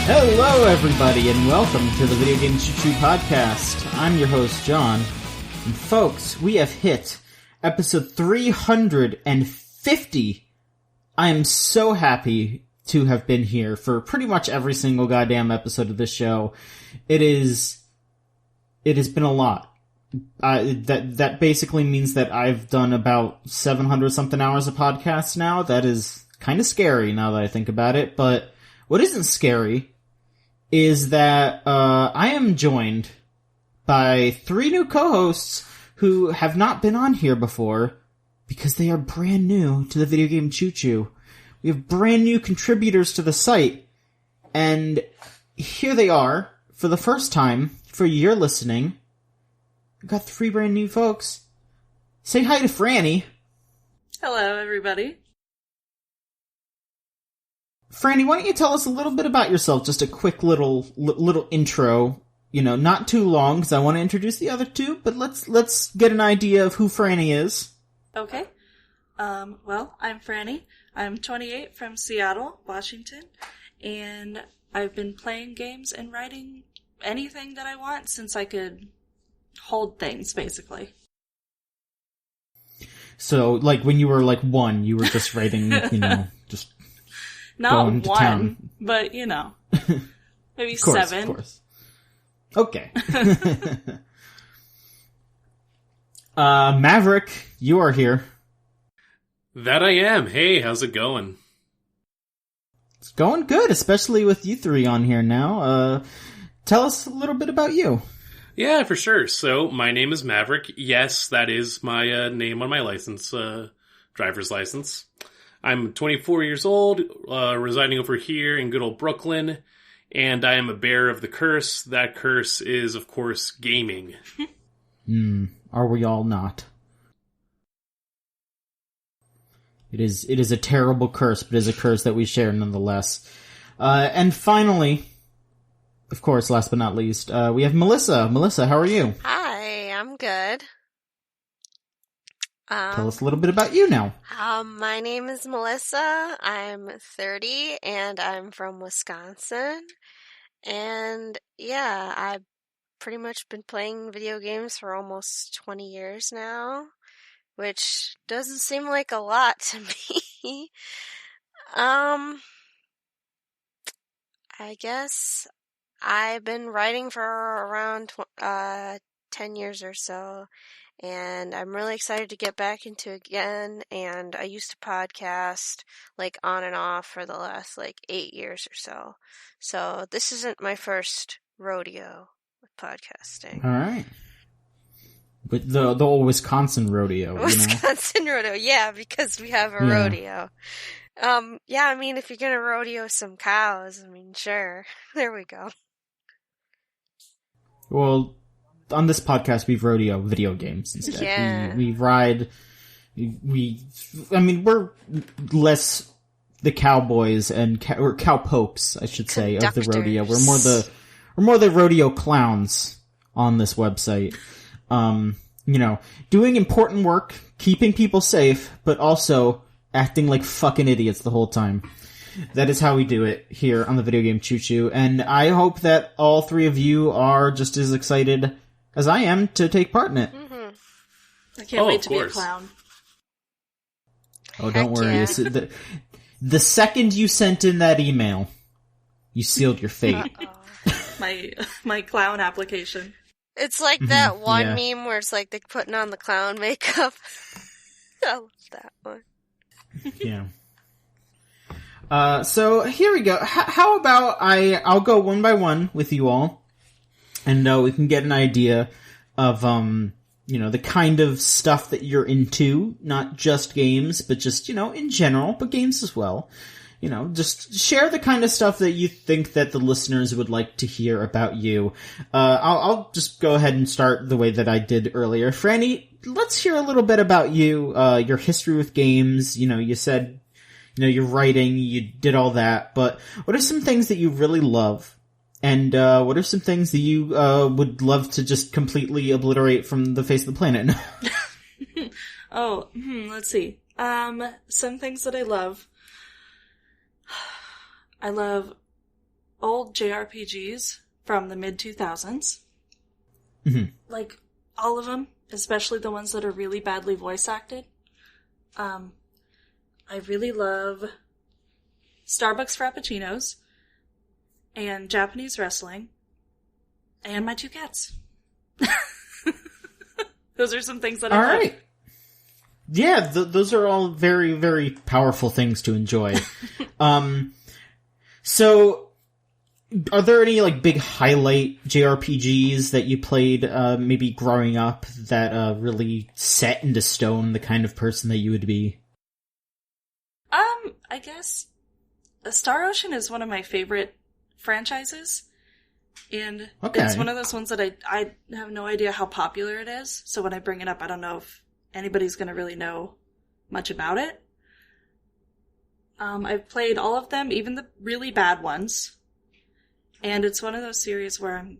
Hello, everybody, and welcome to the Video Game Choo-Choo Podcast. I'm your host, John, and folks, we have hit episode 350. I am so happy to have been here for pretty much every single goddamn episode of this show. It has been a lot. That basically means that I've done about 700 something hours of podcasts now. That is kind of scary now that I think about it, but what isn't scary is that I am joined by 3 new co-hosts who have not been on here before because they are brand new to the Video Game Choo-Choo. We have brand new contributors to the site, and here they are for the first time for your listening. We've got 3 brand new folks. Say hi to Franny. Hello, everybody. Franny, why don't you tell us a little bit about yourself? Just a quick little intro. You know, not too long, because I want to introduce the other 2, but let's get an idea of who Franny is. Okay. Well, I'm Franny. I'm 28 from Seattle, Washington, and I've been playing games and writing anything that I want since I could hold things, basically. So, like, when you were, 1, you were just writing, just not going to 1, town. but, maybe of course, 7. Of course. Okay. Maverick, you are here. That I am. Hey, how's it going? It's going good, especially with you 3 on here now. Tell us a little bit about you. Yeah, for sure. So, my name is Maverick. Yes, that is my name on my license, driver's license. I'm 24 years old, residing over here in good old Brooklyn, and I am a bearer of the curse. That curse is, of course, gaming. Are we all not? It is a terrible curse, but it is a curse that we share nonetheless. And finally, of course, last but not least, we have Melissa. Melissa, how are you? Hi, I'm good. Tell us a little bit about you now. My name is Melissa. I'm 30 and I'm from Wisconsin. And yeah, I've pretty much been playing video games for almost 20 years now, which doesn't seem like a lot to me. I guess I've been writing for around 10 years or so, and I'm really excited to get back into it again, and I used to podcast, on and off for the last, 8 years or so. So this isn't my first rodeo with podcasting. All right. But the old Wisconsin rodeo, Wisconsin rodeo, yeah, because we have a rodeo. Yeah, if you're gonna rodeo some cows, sure. There we go. Well, on this podcast, we've rodeo video games instead. Yeah. We ride. We're less the cowboys and or cowpokes, I should say, of the rodeo. We're more the rodeo clowns on this website. Doing important work, keeping people safe, but also acting like fucking idiots the whole time. That is how we do it here on the Video Game Choo-Choo, and I hope that all 3 of you are just as excited as I am to take part in it. Mm-hmm. I can't wait to be a clown. Oh, don't worry. Yeah. The second you sent in that email, you sealed your fate. My clown application. It's like that one meme where it's like they're putting on the clown makeup. I love that one. Yeah. So here we go. How about I'll go one by one with you all, and we can get an idea of the kind of stuff that you're into, not just games, but just in general, but games as well. Just share the kind of stuff that you think that the listeners would like to hear about you. I'll just go ahead and start the way that I did earlier. Franny, let's hear a little bit about you, your history with games. You said, you're writing, you did all that, but what are some things that you really love? And what are some things that you would love to just completely obliterate from the face of the planet? Let's see. Some things that I love. I love old JRPGs from the mid-2000s. Mhm. Like, all of them, especially the ones that are really badly voice acted. I really love Starbucks Frappuccinos and Japanese wrestling and my 2 cats. Those are some things that I love. All right. Yeah, those are all very, very powerful things to enjoy. So, are there any, like, big highlight JRPGs that you played, maybe growing up that, really set into stone the kind of person that you would be? I guess Star Ocean is one of my favorite franchises. And it's one of those ones that I have no idea how popular it is. So when I bring it up, I don't know if anybody's going to really know much about it. I've played all of them, even the really bad ones. And it's one of those series where I'm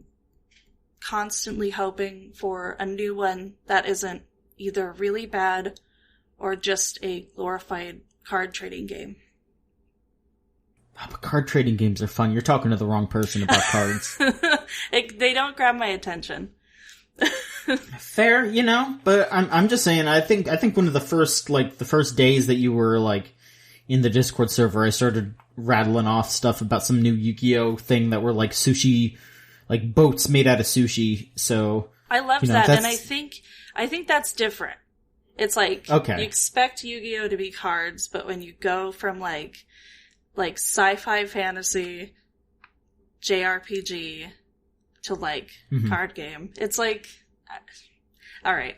constantly hoping for a new one that isn't either really bad or just a glorified card trading game. Oh, but card trading games are fun. You're talking to the wrong person about cards. They don't grab my attention. Fair, but I'm just saying, I think one of the first days that you were, like, in the Discord server, I started rattling off stuff about some new Yu-Gi-Oh! Thing that were, like, sushi, like, boats made out of sushi, so... I loved that, and I think that's different. It's like, you expect Yu-Gi-Oh! To be cards, but when you go from, like sci-fi fantasy, JRPG, to, like, card game, it's like... Alright.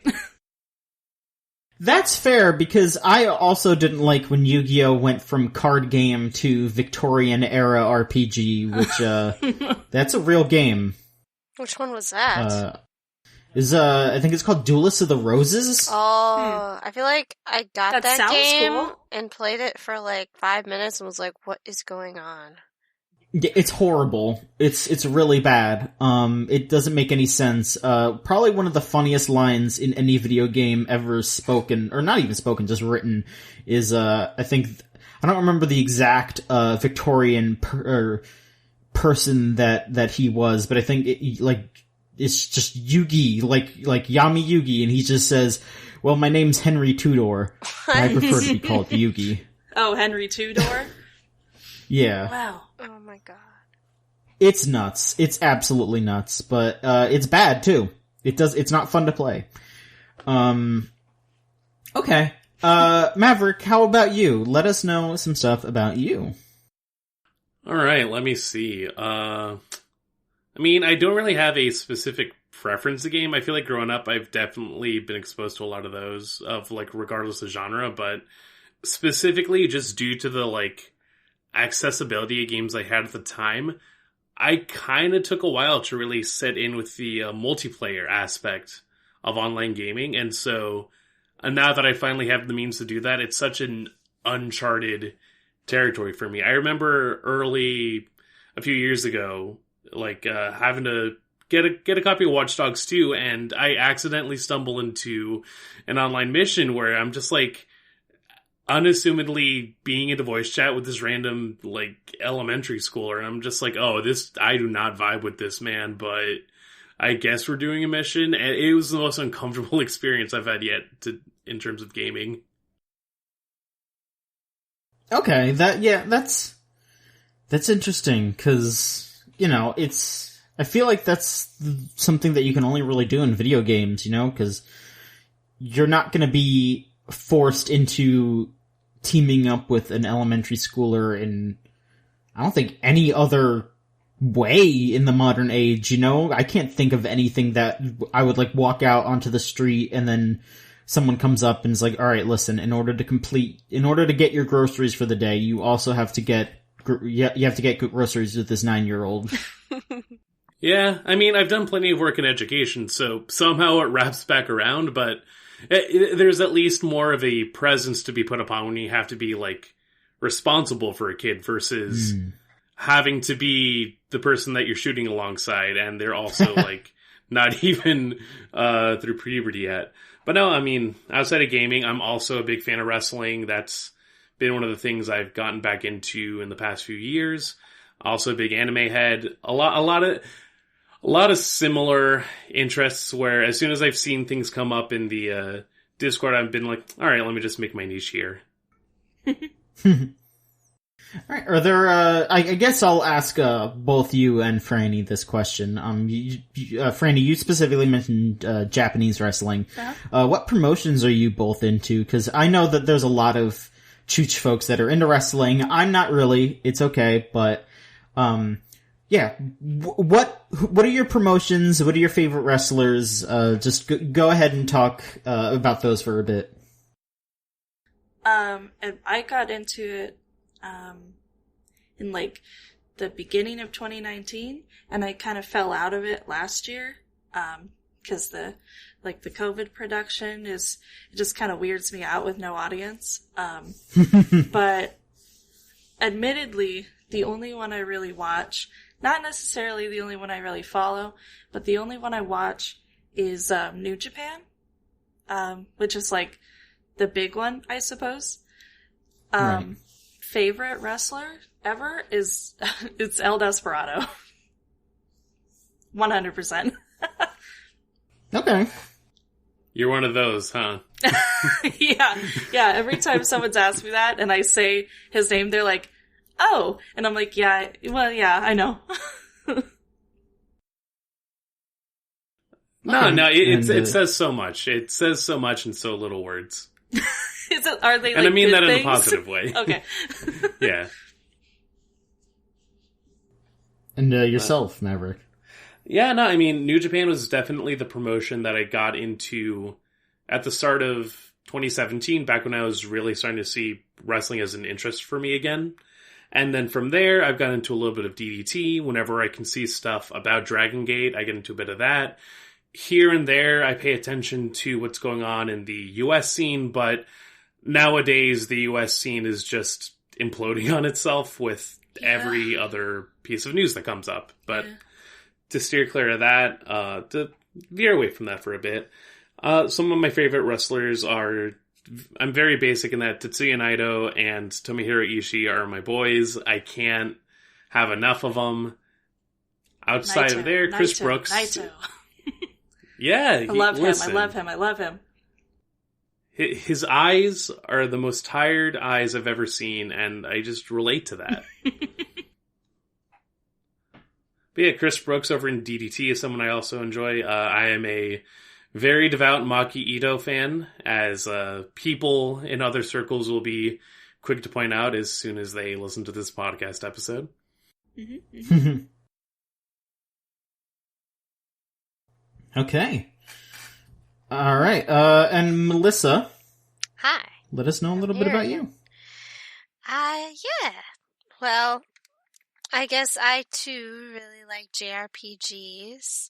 That's fair, because I also didn't like when Yu-Gi-Oh! Went from card game to Victorian-era RPG, which, that's a real game. Which one was that? I think it's called Duelist of the Roses. Oh, I feel like I got that game cool. and played it for like 5 minutes and was like, what is going on? It's horrible. It's really bad. It doesn't make any sense. Probably one of the funniest lines in any video game ever spoken, or not even spoken, just written, is, I don't remember the exact, Victorian person that he was, but I think it's just Yugi, like Yami Yugi, and he just says, well, my name's Henry Tudor. I prefer to be called Yugi. Oh, Henry Tudor? Yeah. Wow. Oh my god. It's nuts. It's absolutely nuts, but, it's bad too. It's not fun to play. Okay. Maverick, how about you? Let us know some stuff about you. Alright, let me see. I don't really have a specific preference to game. I feel like growing up, I've definitely been exposed to a lot of those, regardless of genre, but specifically just due to the, accessibility of games I had at the time, I kind of took a while to really set in with the multiplayer aspect of online gaming, and so now that I finally have the means to do that, it's such an uncharted territory for me. I remember a few years ago, having to get a copy of Watch Dogs 2, and I accidentally stumble into an online mission where I'm just unassumedly being into voice chat with this random elementary schooler, and I'm just I do not vibe with this man, but I guess we're doing a mission, and it was the most uncomfortable experience I've had yet in terms of gaming. Okay, that's interesting, because I feel like that's something that you can only really do in video games, because you're not going to be forced into teaming up with an elementary schooler in, I don't think, any other way in the modern age, I can't think of anything that I would walk out onto the street and then someone comes up and is like, alright, listen, in order to get your groceries for the day, you also have to get groceries with this 9-year-old. Yeah, I've done plenty of work in education, so somehow it wraps back around, but there's at least more of a presence to be put upon when you have to be, responsible for a kid versus having to be the person that you're shooting alongside, and they're also, not even through puberty yet. But no, outside of gaming, I'm also a big fan of wrestling. That's been one of the things I've gotten back into in the past few years. Also a big anime head. A lot of similar interests where as soon as I've seen things come up in the Discord, I've been like, all right, let me just make my niche here. All right, are there, I guess I'll ask, both you and Franny this question. Franny, you specifically mentioned, Japanese wrestling. Uh-huh. What promotions are you both into? Cause I know that there's a lot of Chooch folks that are into wrestling. I'm not really. It's okay, but, yeah. What are your promotions? What are your favorite wrestlers? Just go ahead and talk, about those for a bit. And I got into it in like the beginning of 2019, and I kind of fell out of it last year because the COVID production it just kind of weirds me out with no audience. But admittedly, the only one I really watch, not necessarily the only one I really follow, but the only one I watch is New Japan, which is like the big one, I suppose. Right. Favorite wrestler ever is it's El Desperado. 100%. Okay. You're one of those, huh? Yeah. Every time someone's asked me that and I say his name, they're like, "Oh," and I'm like, "Yeah, well, yeah, I know." No, it says so much. It says so much in so little words. Are they? And like, I mean that good in a things? positive way. Okay. Yeah. And, yourself, Maverick. Yeah, no, I mean, New Japan was definitely the promotion that I got into at the start of 2017, back when I was really starting to see wrestling as an interest for me again. And then from there, I've gotten into a little bit of DDT. Whenever I can see stuff about Dragon Gate, I get into a bit of that. Here and there, I pay attention to what's going on in the US scene, but nowadays, the US scene is just imploding on itself with every other piece of news that comes up. But to steer clear of that, to veer away from that for a bit, some of my favorite wrestlers are, I'm very basic in that Tetsuya Naito and Tomohiro Ishii are my boys. I can't have enough of them. Outside of there, Chris Brooks. Naito. Yeah, I love him. His eyes are the most tired eyes I've ever seen, and I just relate to that. But yeah, Chris Brooks over in DDT is someone I also enjoy. I am a very devout Maki Ito fan, as people in other circles will be quick to point out as soon as they listen to this podcast episode. Okay. All right. And Melissa. Hi. Let us know a little bit about you. Yeah. Well, I guess I too really like JRPGs.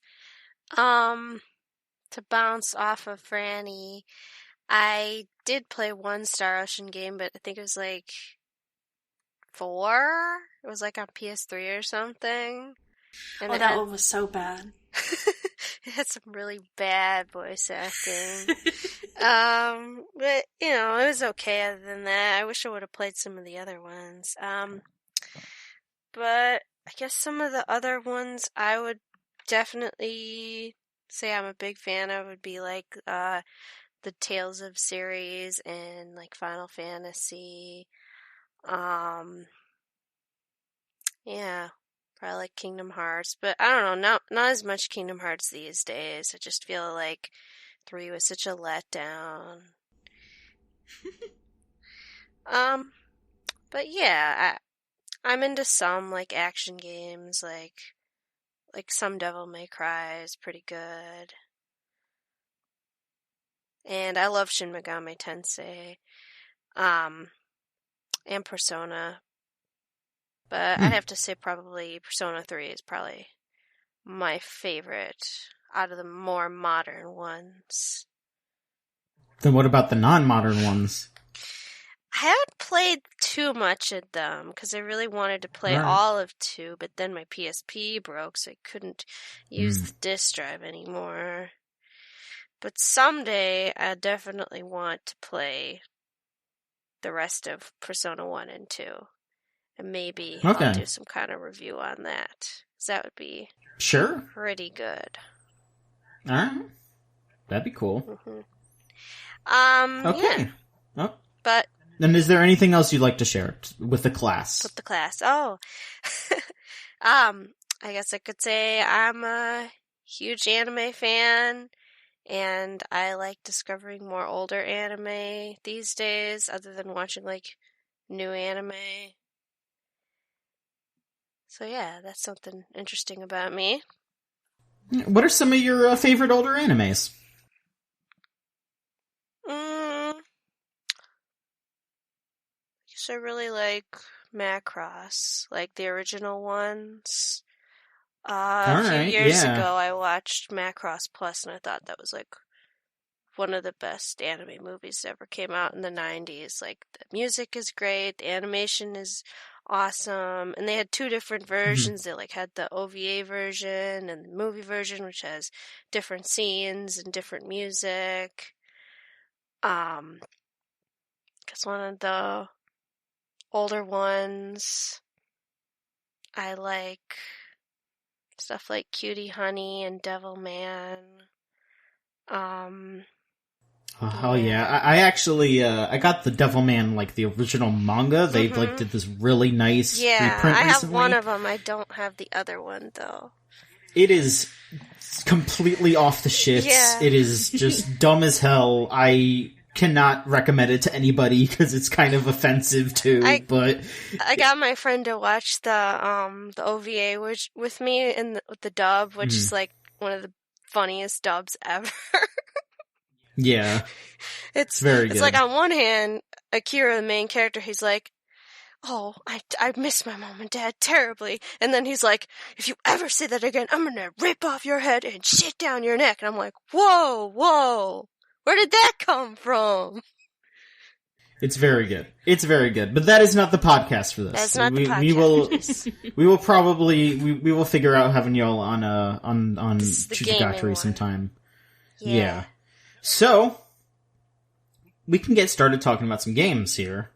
To bounce off of Franny, I did play one Star Ocean game, but I think it was like 4. It was like on PS3 or something. And that one was so bad. It had some really bad voice acting. But, you know, it was okay other than that. I wish I would have played some of the other ones. But I guess some of the other ones I would definitely say I'm a big fan of would be like the Tales of series and like Final Fantasy. Yeah, probably like Kingdom Hearts, but I don't know, not as much Kingdom Hearts these days. I just feel like 3 was such a letdown. But yeah, I'm into some like action games, like some Devil May Cry is pretty good. And I love Shin Megami Tensei. And Persona. But I'd have to say probably Persona 3 is probably my favorite out of the more modern ones. Then what about the non-modern ones? I haven't played too much of them because I really wanted to play all of 2, but then my PSP broke, so I couldn't use the disc drive anymore. But someday I definitely want to play the rest of Persona 1 and 2. And maybe Okay. I'll do some kind of review on that. 'Cause that would be Sure. pretty good. All right. That'd be cool. Okay. Yeah. Oh. But And is there anything else you'd like to share with the class? with the class, I guess I could say I'm a huge anime fan, and I like discovering more older anime these days, other than watching like new anime. So yeah, that's something interesting about me. What are some of your favorite older animes? I guess I really like Macross, like the original ones. A few years ago, I watched Macross Plus, and I thought that was like one of the best anime movies that ever came out in the 90s. Like, the music is great, the animation is awesome, and they had two different versions. They like had the OVA version and the movie version, which has different scenes and different music. Because one of the older ones, I like stuff like Cutie Honey and Devilman. Oh yeah, I actually I got the Devilman, like the original manga. They like did this really nice reprint I recently. have one of them. I don't have the other one though. It is completely off the shits. Yeah. It is just dumb as hell. I cannot recommend it to anybody because it's kind of offensive too. But I got my friend to watch the OVA with me with the dub, which is like one of the funniest dubs ever. Yeah. It's very good. It's like, on one hand, Akira, the main character, he's like, oh, I miss my mom and dad terribly. And then he's like, if you ever say that again, I'm gonna rip off your head and shit down your neck. And I'm like, whoa, where did that come from? It's very good. It's very good. But that is not the podcast for this. That's not the podcast. We will probably we will figure out having y'all on Chuchigatari one. sometime. Yeah. So we can get started talking about some games here.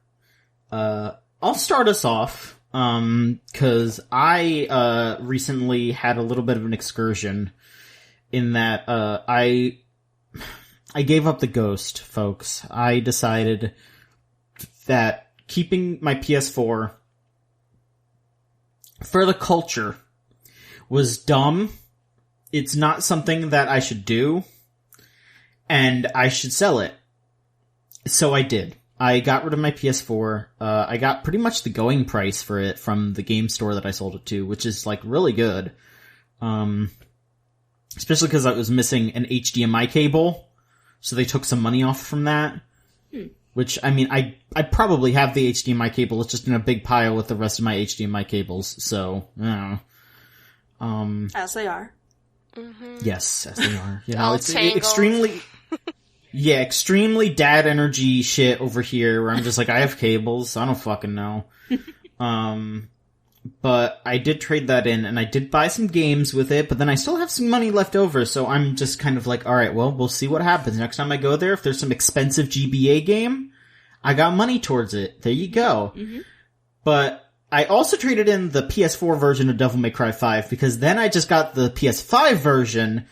I'll start us off, cause I, recently had a little bit of an excursion in that, I gave up the Ghost, folks. I decided that keeping my PS4 for the culture was dumb. It's not something that I should do, and I should sell it. So I did. I got rid of my PS4. I got pretty much the going price for it from the game store that I sold it to, which is, like, really good. Especially because I was missing an HDMI cable, so they took some money off from that. Which, I mean, I probably have the HDMI cable, it's just in a big pile with the rest of my HDMI cables, so, I don't know. As they are. Mm-hmm. Yes, as they are. You know, All it's tangled. extremely... Yeah, extremely dad energy shit over here, where I'm just like, I have cables, I don't fucking know. But I did trade that in, and I did buy some games with it, but then I still have some money left over, so I'm just kind of like, alright, well, we'll see what happens. Next time I go there, if there's some expensive GBA game, I got money towards it. There you go. Mm-hmm. But I also traded in the PS4 version of Devil May Cry 5, because then I just got the PS5 version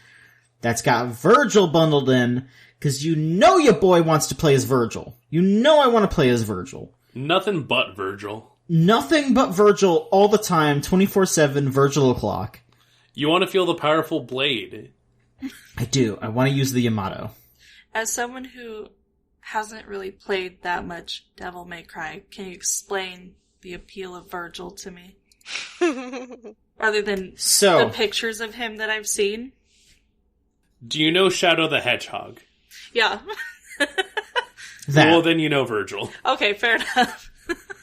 that's got Virgil bundled in, because you know your boy wants to play as Virgil. You know I want to play as Virgil. Nothing but Virgil. Nothing but Virgil all the time, 24/7, Virgil o'clock. You want to feel the powerful blade. I do. I want to use the Yamato. As someone who hasn't really played that much Devil May Cry, can you explain the appeal of Virgil to me? Other than the pictures of him that I've seen? Do you know Shadow the Hedgehog? Yeah. Well, then you know Virgil. Okay, fair enough.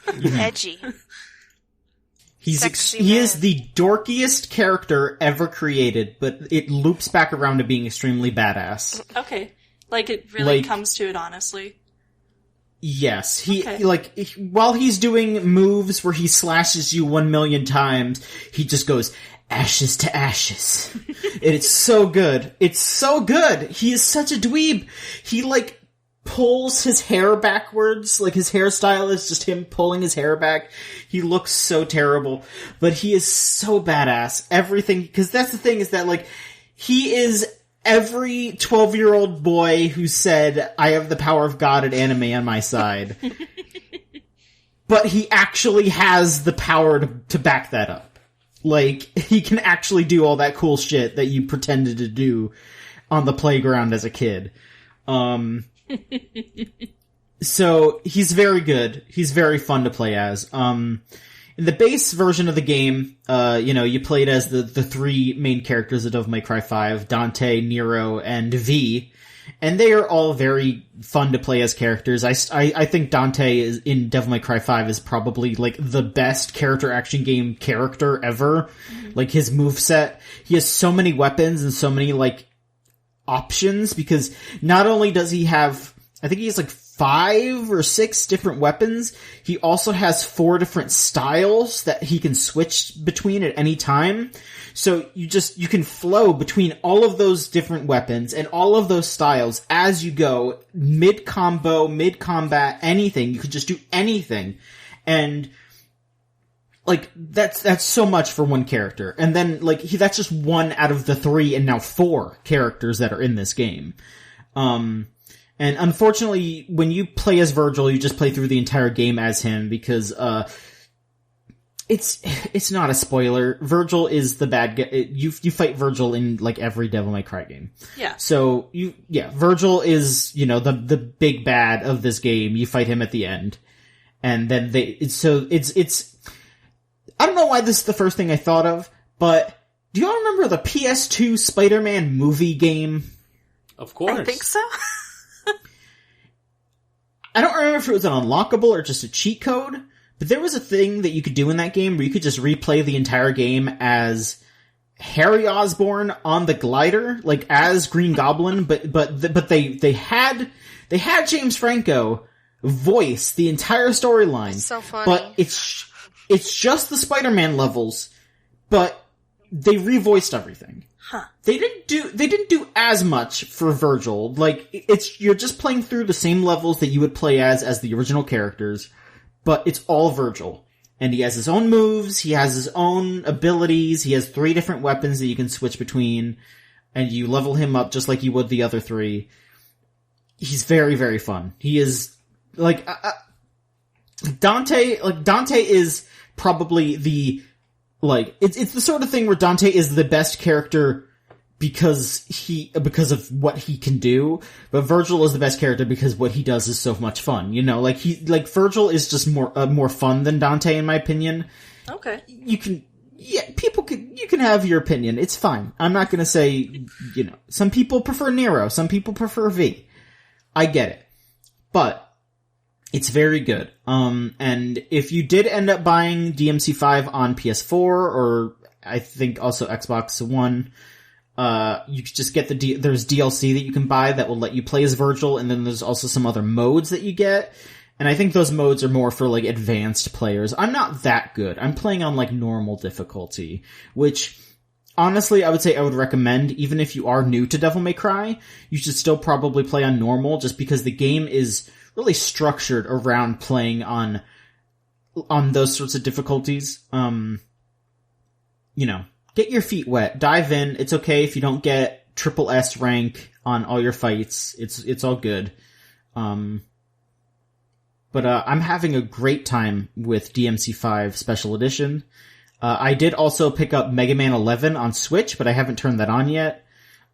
Edgy. He is the dorkiest character ever created, but it loops back around to being extremely badass. Okay. Like, it really comes to it, honestly. Yes. While he's doing moves where he slashes you 1,000,000 times, he just goes, ashes to ashes. And it's so good. It's so good. He is such a dweeb. He, pulls his hair backwards. Like, his hairstyle is just him pulling his hair back. He looks so terrible, but he is so badass. Everything, because that's the thing, is that, like, he is every 12-year-old boy who said, I have the power of God and anime on my side. But he actually has the power to back that up. Like, he can actually do all that cool shit that you pretended to do on the playground as a kid. So, he's very good. He's very fun to play as. In the base version of the game, you played as the three main characters of Devil May Cry 5, Dante, Nero, and V. And they are all very fun to play as characters. I think Dante in Devil May Cry 5 is probably, like, the best character action game character ever. Like, his moveset. He has so many weapons and so many, like, options, because not only does he have, I think he has, like, 5 or 6 different weapons, he also has 4 different styles that he can switch between at any time. So you can flow between all of those different weapons and all of those styles as you go, mid-combo, mid-combat, anything. You can just do anything. And, like, that's so much for one character. And then, like, that's just 1 out of the 3 and now 4 characters that are in this game. And unfortunately, when you play as Virgil, you just play through the entire game as him, because, it's not a spoiler. Virgil is the bad guy. You fight Virgil in, like, every Devil May Cry game. Yeah. So, Virgil is, the big bad of this game. You fight him at the end. And then it's, I don't know why this is the first thing I thought of, but do y'all remember the PS2 Spider-Man movie game? Of course. I think so. I don't remember if it was an unlockable or just a cheat code, but there was a thing that you could do in that game where you could just replay the entire game as Harry Osborn on the glider, like as Green Goblin, but they had James Franco voice the entire storyline. So funny. But it's just the Spider-Man levels, but they revoiced everything. Huh. They didn't do as much for Virgil. Like, you're just playing through the same levels that you would play as the original characters, but it's all Virgil. And he has his own moves, he has his own abilities, he has 3 different weapons that you can switch between, and you level him up just like you would the other 3. He's very, very fun. He is, like, Dante is probably the, like, it's the sort of thing where Dante is the best character because of what he can do, but Virgil is the best character because what he does is so much fun. Virgil is just more fun than Dante, in my opinion. Okay. You can have your opinion. It's fine. I'm not gonna say, some people prefer Nero, some people prefer V. I get it. But it's very good. And if you did end up buying DMC5 on PS4, or I think also Xbox One, you could just get there's DLC that you can buy that will let you play as Virgil, and then there's also some other modes that you get. And I think those modes are more for, like, advanced players. I'm not that good. I'm playing on, like, normal difficulty, which, honestly, I would say I would recommend, even if you are new to Devil May Cry, you should still probably play on normal, just because the game is really structured around playing on those sorts of difficulties. Get your feet wet, dive in. It's okay if you don't get triple S rank on all your fights. It's all good. But I'm having a great time with DMC5 Special Edition. I did also pick up Mega Man 11 on Switch, but I haven't turned that on yet.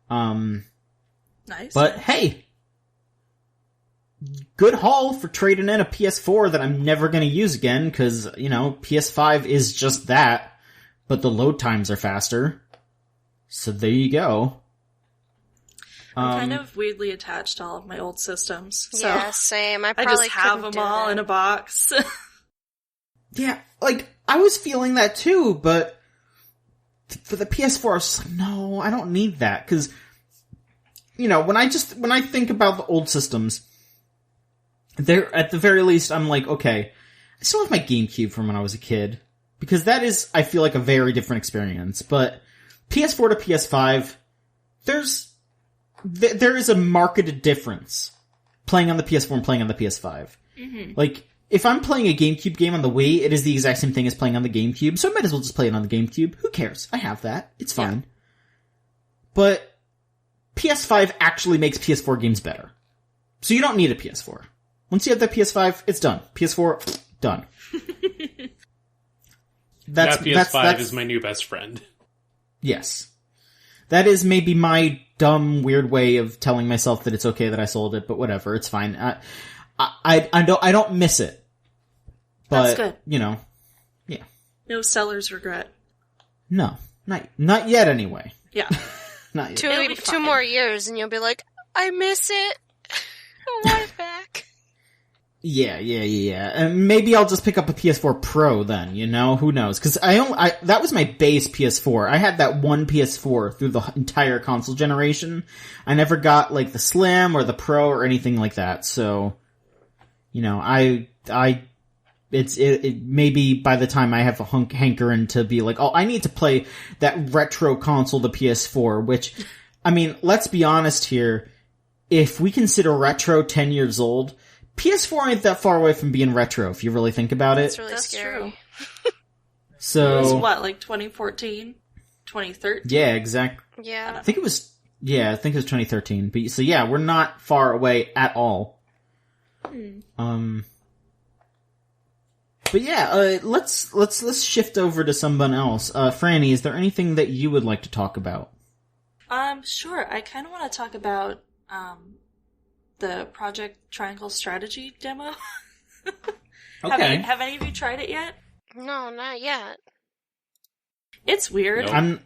Nice. But hey, good haul for trading in a PS4 that I'm never going to use again, because, PS5 is just that, but the load times are faster. So there you go. I'm kind of weirdly attached to all of my old systems. So yeah, same. I just probably have couldn't them all in a box. Yeah, like, I was feeling that too, but for the PS4, I was just like, no, I don't need that, because, when I think about the old systems, at the very least, I'm like, okay, I still have my GameCube from when I was a kid, because that is, I feel like, a very different experience. But PS4 to PS5, there is a marked difference playing on the PS4 and playing on the PS5. Mm-hmm. Like, if I'm playing a GameCube game on the Wii, it is the exact same thing as playing on the GameCube, so I might as well just play it on the GameCube. Who cares? I have that. It's fine. Yeah. But PS5 actually makes PS4 games better. So you don't need a PS4. Once you have that PS5, it's done. PS4, done. That PS5 is my new best friend. Yes. That is maybe my dumb, weird way of telling myself that it's okay that I sold it, but whatever, it's fine. I don't miss it. But, that's good. You know, yeah. No seller's regret. No. Not yet, anyway. Yeah. Not yet. Two more years and you'll be like, I miss it. I want it back. Yeah. And maybe I'll just pick up a PS4 Pro then, you know? Who knows? Because that was my base PS4. I had that one PS4 through the entire console generation. I never got, like, the Slim or the Pro or anything like that. So, you know, it maybe by the time I have a hankering to be like, oh, I need to play that retro console, the PS4, which, I mean, let's be honest here. If we consider retro 10 years old, PS4 ain't that far away from being retro, if you really think about it. That's scary. True. So, it was what, like 2014? 2013? Yeah, exactly. Yeah. I think it was 2013. But, so yeah, we're not far away at all. But yeah, let's shift over to someone else. Franny, is there anything that you would like to talk about? Sure. I kind of want to talk about, the Project Triangle Strategy demo. Okay. Have any of you tried it yet? No, not yet. It's weird. Nope. I'm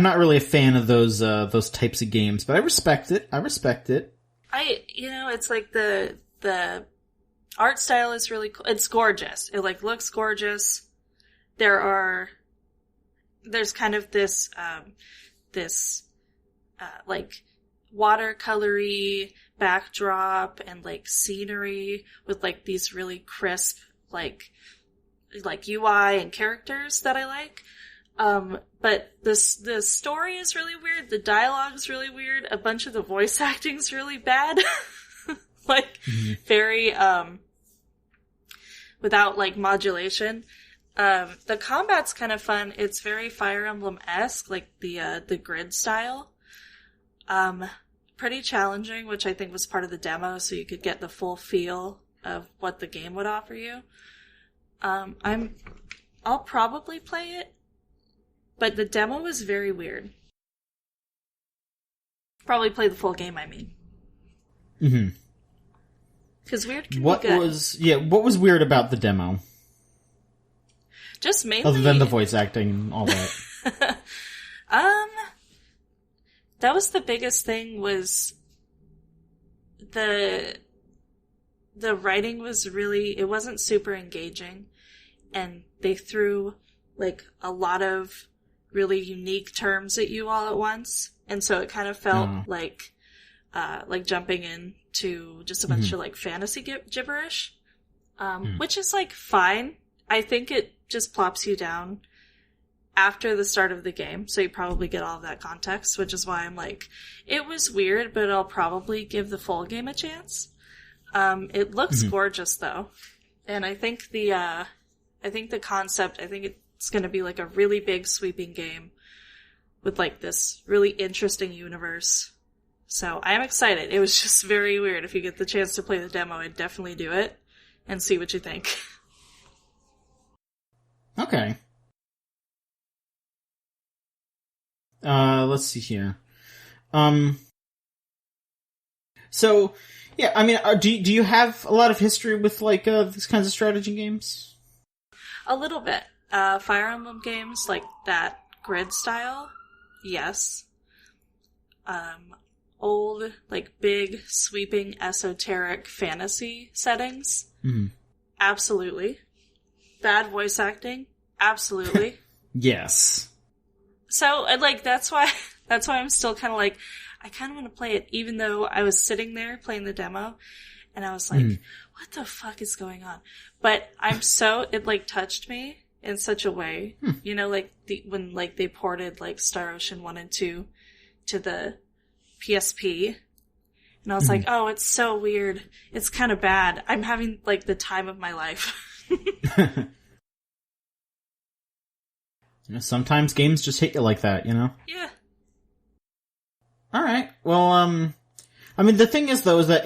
not really a fan of those types of games, but I respect it. It's like the art style is really cool. It's gorgeous. It like looks gorgeous. There's kind of this like watercolory backdrop and like scenery with like these really crisp like UI and characters that I like. But the story is really weird. The dialogue is really weird. A bunch of the voice acting's really bad. Very, without like modulation. The combat's kind of fun. It's very Fire Emblem-esque, like the grid style. Pretty challenging, which I think was part of the demo, so you could get the full feel of what the game would offer you. I'll probably play it, but the demo was very weird. Probably play the full game, I mean. Mm-hmm. Because weird can be good. What was weird about the demo? Just mainly... Other than the voice acting and all that. That was the biggest thing, was the writing was really, it wasn't super engaging, and they threw like a lot of really unique terms at you all at once, and so it kind of felt like jumping into just a bunch of like fantasy gibberish, which is like fine. I think it just plops you down after the start of the game, so you probably get all of that context, which is why I'm like, it was weird, but I'll probably give the full game a chance. It looks gorgeous though, and I think the concept, I think it's going to be like a really big sweeping game with like this really interesting universe. So I am excited. It was just very weird. If you get the chance to play the demo, I'd definitely do it and see what you think. Okay. Let's see here. So, yeah, I mean, do you have a lot of history with, like, these kinds of strategy games? A little bit. Fire Emblem games, like that grid style, yes. Old, like, big, sweeping, esoteric fantasy settings, absolutely. Bad voice acting, absolutely. Yes. So, like, that's why I'm still kind of like, I kind of want to play it, even though I was sitting there playing the demo, and I was like, what the fuck is going on? But it, like, touched me in such a way, you know, like, when, like, they ported, like, Star Ocean 1 and 2 to the PSP, And I was like, oh, it's so weird. It's kind of bad. I'm having, like, the time of my life. Sometimes games just hit you like that, you know? Yeah. Alright, well, I mean, the thing is, though, is that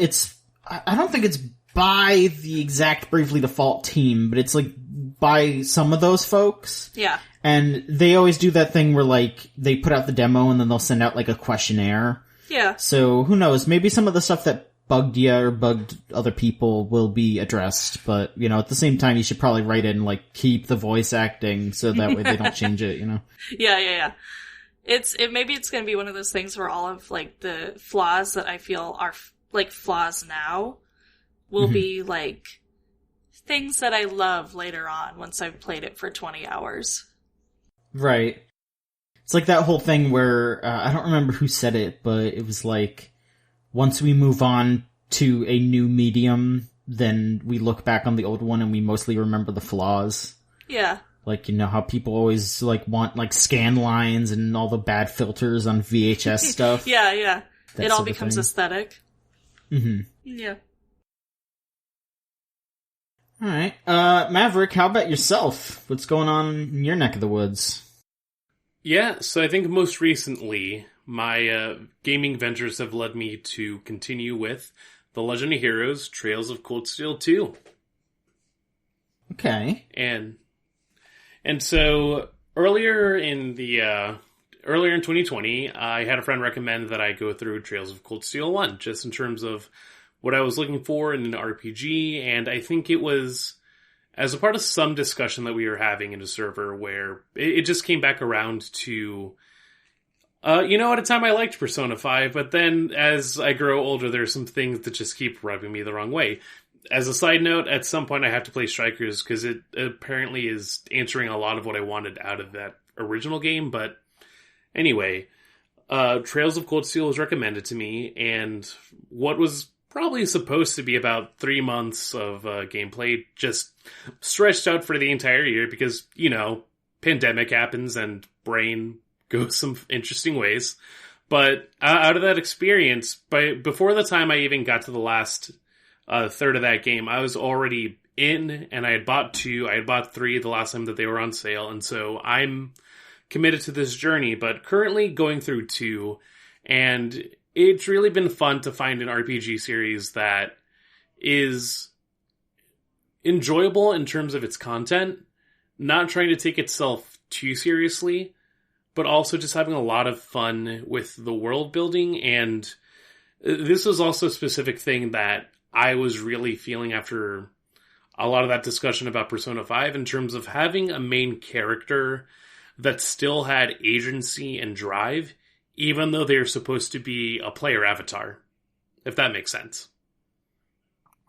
I don't think it's by the exact Bravely Default team, but it's, like, by some of those folks. Yeah. And they always do that thing where, like, they put out the demo and then they'll send out, like, a questionnaire. Yeah. So, who knows, maybe some of the stuff that bugged you or bugged other people will be addressed, but, at the same time, you should probably write in, like, keep the voice acting so that way they don't change it, Yeah. Maybe it's gonna be one of those things where all of, like, the flaws that I feel are, like, flaws now will be, like, things that I love later on once I've played it for 20 hours. Right. It's like that whole thing where, I don't remember who said it, but it was like, once we move on to a new medium, then we look back on the old one and we mostly remember the flaws. Yeah. Like, how people always, like, want, like, scan lines and all the bad filters on VHS stuff. Yeah. It all becomes aesthetic. Mm-hmm. Yeah. Alright. Maverick, how about yourself? What's going on in your neck of the woods? Yeah, so I think most recently, my gaming ventures have led me to continue with The Legend of Heroes, Trails of Cold Steel 2. Okay. And so earlier in 2020, I had a friend recommend that I go through Trails of Cold Steel 1, just in terms of what I was looking for in an RPG, and I think it was as a part of some discussion that we were having in a server where it just came back around to, at a time I liked Persona 5, but then as I grow older, there's some things that just keep rubbing me the wrong way. As a side note, at some point I have to play Strikers because it apparently is answering a lot of what I wanted out of that original game, but anyway, Trails of Cold Steel was recommended to me, and what was probably supposed to be about 3 months of gameplay just stretched out for the entire year because, pandemic happens and brain goes some interesting ways. But out of that experience, before the time I even got to the last third of that game, I was already in, and I had bought 2. I had bought 3 the last time that they were on sale, and so I'm committed to this journey, but currently going through 2, and it's really been fun to find an RPG series that is enjoyable in terms of its content, not trying to take itself too seriously, but also just having a lot of fun with the world building. And this was also a specific thing that I was really feeling after a lot of that discussion about Persona 5 in terms of having a main character that still had agency and drive, even though they're supposed to be a player avatar, if that makes sense.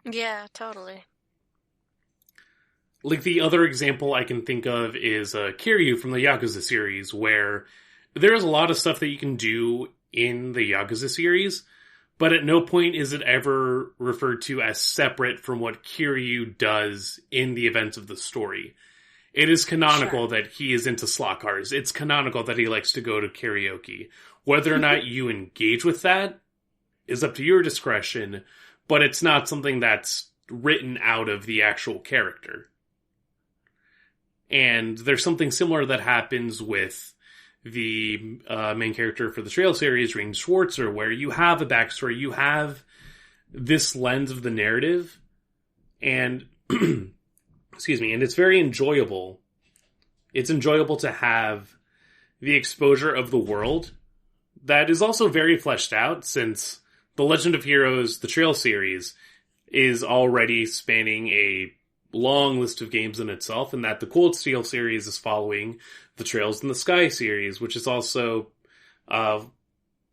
Yeah, totally. Like, the other example I can think of is Kiryu from the Yakuza series, where there's a lot of stuff that you can do in the Yakuza series, but at no point is it ever referred to as separate from what Kiryu does in the events of the story. It is canonical that he is into slot cars. It's canonical that he likes to go to karaoke. Whether or not you engage with that is up to your discretion, but it's not something that's written out of the actual character. And there's something similar that happens with the main character for the Trail series, Rain Schwarzer, where you have a backstory, you have this lens of the narrative, and excuse me, and it's very enjoyable. It's enjoyable to have the exposure of the world that is also very fleshed out, since The Legend of Heroes, the Trail series, is already spanning a long list of games in itself, and that the Cold Steel series is following the Trails in the Sky series, which is also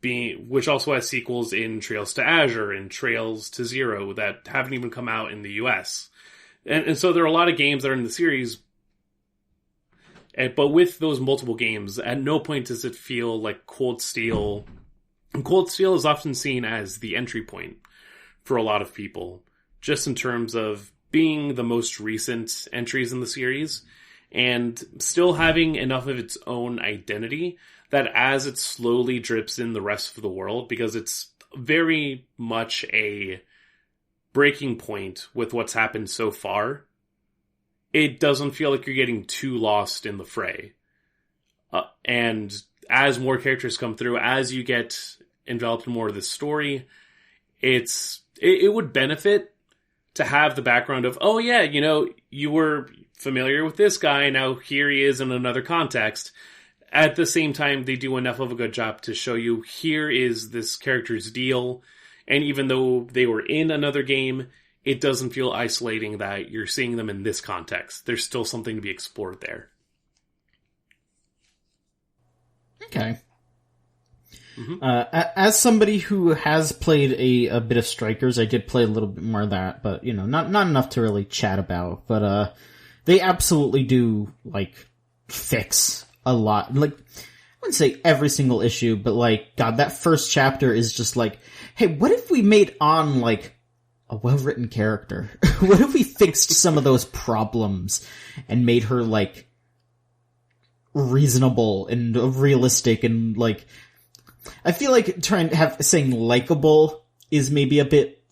which also has sequels in Trails to Azure and Trails to Zero that haven't even come out in the US. And so there are a lot of games that are in the series, but with those multiple games, at no point does it feel like Cold Steel. And Cold Steel is often seen as the entry point for a lot of people, just in terms of being the most recent entries in the series, and still having enough of its own identity that as it slowly drips in the rest of the world, because it's very much a breaking point with what's happened so far. It doesn't feel like you're getting too lost in the fray. And as more characters come through, as you get enveloped in more of the story, it would benefit to have the background of, oh yeah, you know, you were familiar with this guy, now here he is in another context. At the same time, they do enough of a good job to show you, here is this character's deal, and even though they were in another game, it doesn't feel isolating that you're seeing them in this context. There's still something to be explored there. Okay. As somebody who has played a bit of Strikers, I did play a little bit more of that, but, you know, not enough to really chat about. But they absolutely do, like, fix a lot. Like, I wouldn't say every single issue, but, like, God, that first chapter is just like, hey, what if we made On, like, a well-written character? What if we fixed some of those problems and made her, like, reasonable and realistic and, like, I feel like saying likable is maybe a bit,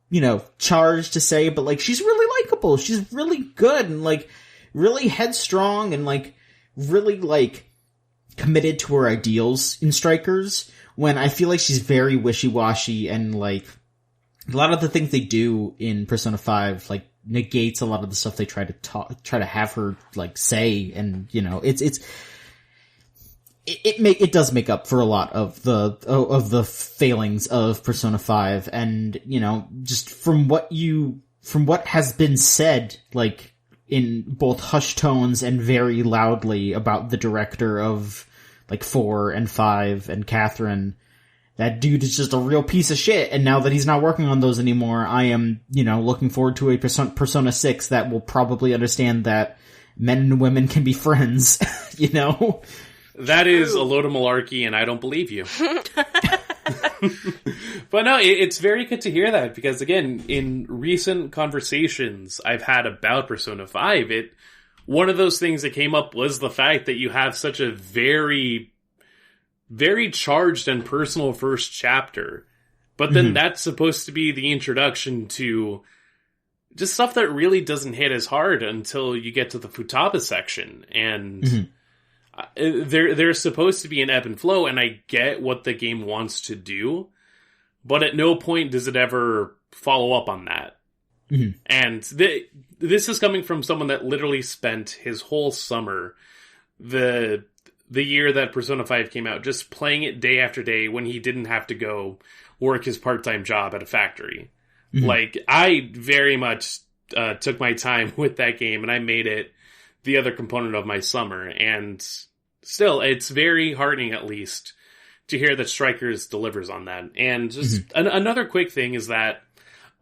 you know, charged to say, but, like, she's really likable. She's really good and, like, really headstrong and, like, really, like, committed to her ideals in Strikers, when I feel like she's very wishy-washy and, like, a lot of the things they do in Persona 5, like, negates a lot of the stuff they try to have her, like, say, and, you know, it does make up for a lot of the failings of Persona 5, and, you know, just from what has been said, like, in both hushed tones and very loudly about the director of, like, 4 and 5 and Catherine, that dude is just a real piece of shit, and now that he's not working on those anymore, I am, you know, looking forward to a Persona 6 that will probably understand that men and women can be friends, you know? That is a load of malarkey, and I don't believe you. But no, it's very good to hear that, because again, in recent conversations I've had about Persona 5, one of those things that came up was the fact that you have such a very, very charged and personal first chapter. But then that's supposed to be the introduction to just stuff that really doesn't hit as hard until you get to the Futaba section. And there's supposed to be an ebb and flow, and I get what the game wants to do, but at no point does it ever follow up on that. And this is coming from someone that literally spent his whole summer, the year that Persona 5 came out, just playing it day after day when he didn't have to go work his part-time job at a factory. Like, I very much took my time with that game, and I made it the other component of my summer, and still, it's very heartening, at least, to hear that Strikers delivers on that. And just another quick thing is that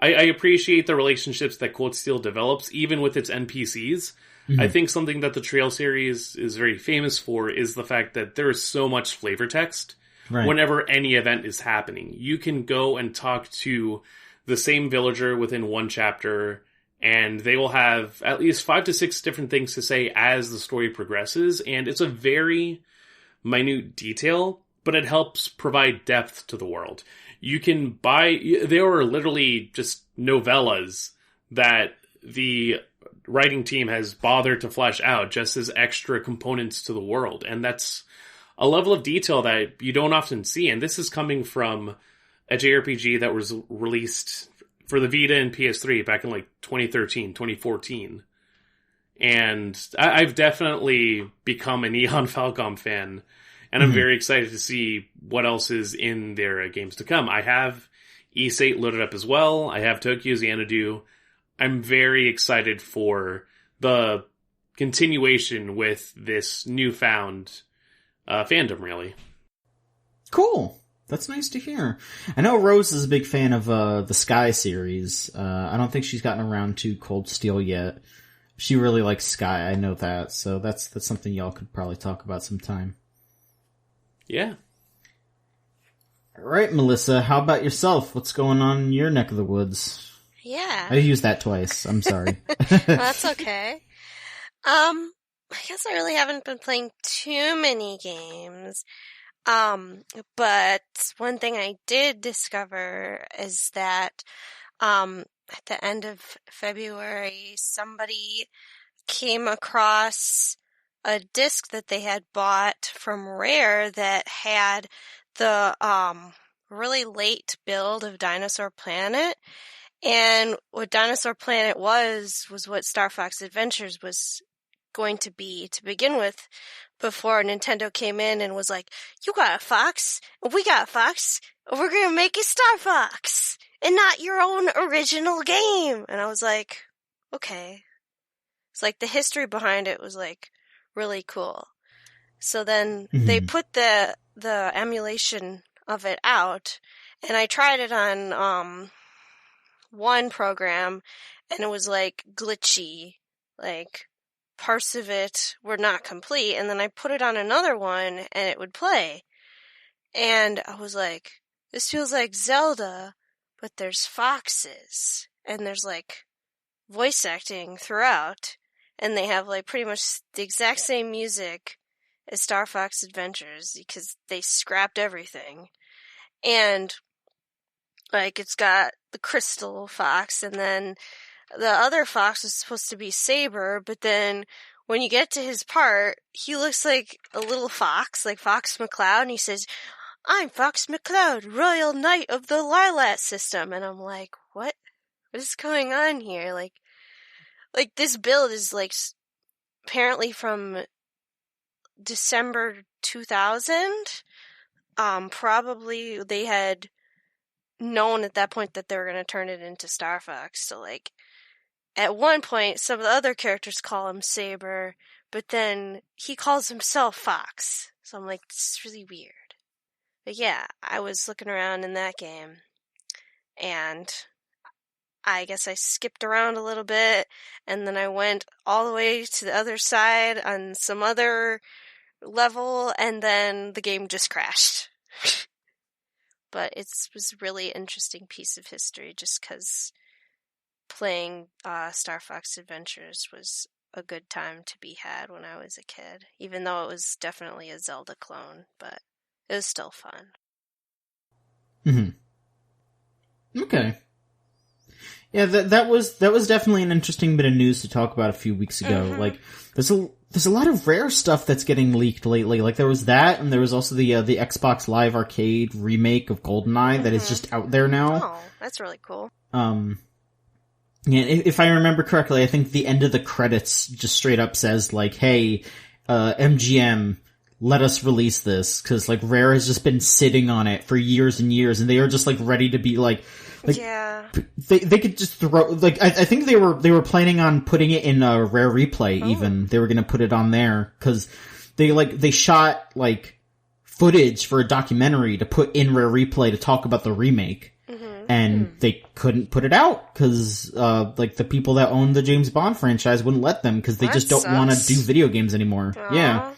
I appreciate the relationships that Cold Steel develops, even with its NPCs. I think something that the Trail series is very famous for is the fact that there is so much flavor text whenever any event is happening. You can go and talk to the same villager within one chapter, and they will have at least 5 to 6 different things to say as the story progresses, and it's a very minute detail, but it helps provide depth to the world. You can there are literally just novellas that the writing team has bothered to flesh out just as extra components to the world, and that's a level of detail that you don't often see, and this is coming from a JRPG that was released for the Vita and PS3 back in, like, 2013, 2014. And I've definitely become a Neon Falcom fan, and I'm very excited to see what else is in their games to come. I have Ys 8 loaded up as well. I have Tokyo Xanadu. I'm very excited for the continuation with this newfound fandom, really. Cool. That's nice to hear. I know Rose is a big fan of the Sky series. I don't think she's gotten around to Cold Steel yet. She really likes Sky, I know that. So that's something y'all could probably talk about sometime. Yeah. All right, Melissa, how about yourself? What's going on in your neck of the woods? Yeah. I used that twice. I'm sorry. That's okay. I guess I really haven't been playing too many games. But one thing I did discover is that, at the end of February, somebody came across a disc that they had bought from Rare that had the, really late build of Dinosaur Planet. And what Dinosaur Planet was what Star Fox Adventures was going to be to begin with, before Nintendo came in and was like, you got a Fox, we got a Fox, we're gonna make a Star Fox, and not your own original game. And I was like, okay. It's like the history behind it was like really cool. So then they put the emulation of it out, and I tried it on one program, and it was like glitchy, like parts of it were not complete, and then I put it on another one and it would play. And I was like, this feels like Zelda, but there's foxes, and there's like voice acting throughout, and they have like pretty much the exact same music as Star Fox Adventures because they scrapped everything. And like it's got the crystal fox, and then the other fox was supposed to be Saber, but then when you get to his part, he looks like a little fox, like Fox McCloud, and he says, I'm Fox McCloud, Royal Knight of the Lilat System. And I'm like, what is going on here? Like this build is like apparently from December 2000. Probably they had known at that point that they were going to turn it into Star Fox. So like, at one point, some of the other characters call him Saber, but then he calls himself Fox. So I'm like, this is really weird. But yeah, I was looking around in that game, and I guess I skipped around a little bit, and then I went all the way to the other side on some other level, and then the game just crashed. But it was a really interesting piece of history just because playing Star Fox Adventures was a good time to be had when I was a kid, even though it was definitely a Zelda clone, but it was still fun. Okay. Yeah, that was definitely an interesting bit of news to talk about a few weeks ago. Like, there's a lot of Rare stuff that's getting leaked lately. Like, there was that, and there was also the Xbox Live Arcade remake of GoldenEye that is just out there now. Oh, that's really cool. Yeah, if I remember correctly, I think the end of the credits just straight up says, like, hey, MGM, let us release this, because, like, Rare has just been sitting on it for years and years, and they are just, like, ready to be, like yeah. They could just throw, like, I think they were planning on putting it in a Rare Replay, even. They were gonna put it on there, because they shot, like, footage for a documentary to put in Rare Replay to talk about the remake. And they couldn't put it out because, like, the people that own the James Bond franchise wouldn't let them because they just don't want to do video games anymore. Aww. Yeah.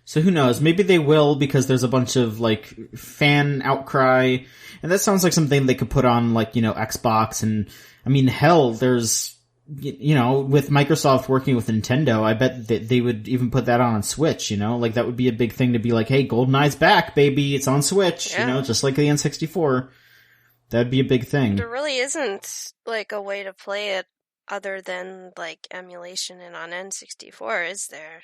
So who knows? Maybe they will because there's a bunch of, like, fan outcry. And that sounds like something they could put on, like, you know, Xbox. And, I mean, hell, there's, you know, with Microsoft working with Nintendo, I bet that they would even put that on Switch, you know? Like, that would be a big thing to be like, hey, GoldenEye's back, baby, it's on Switch, you know, just like the N64. That'd be a big thing. There really isn't, like, a way to play it other than, like, emulation and on N64, is there?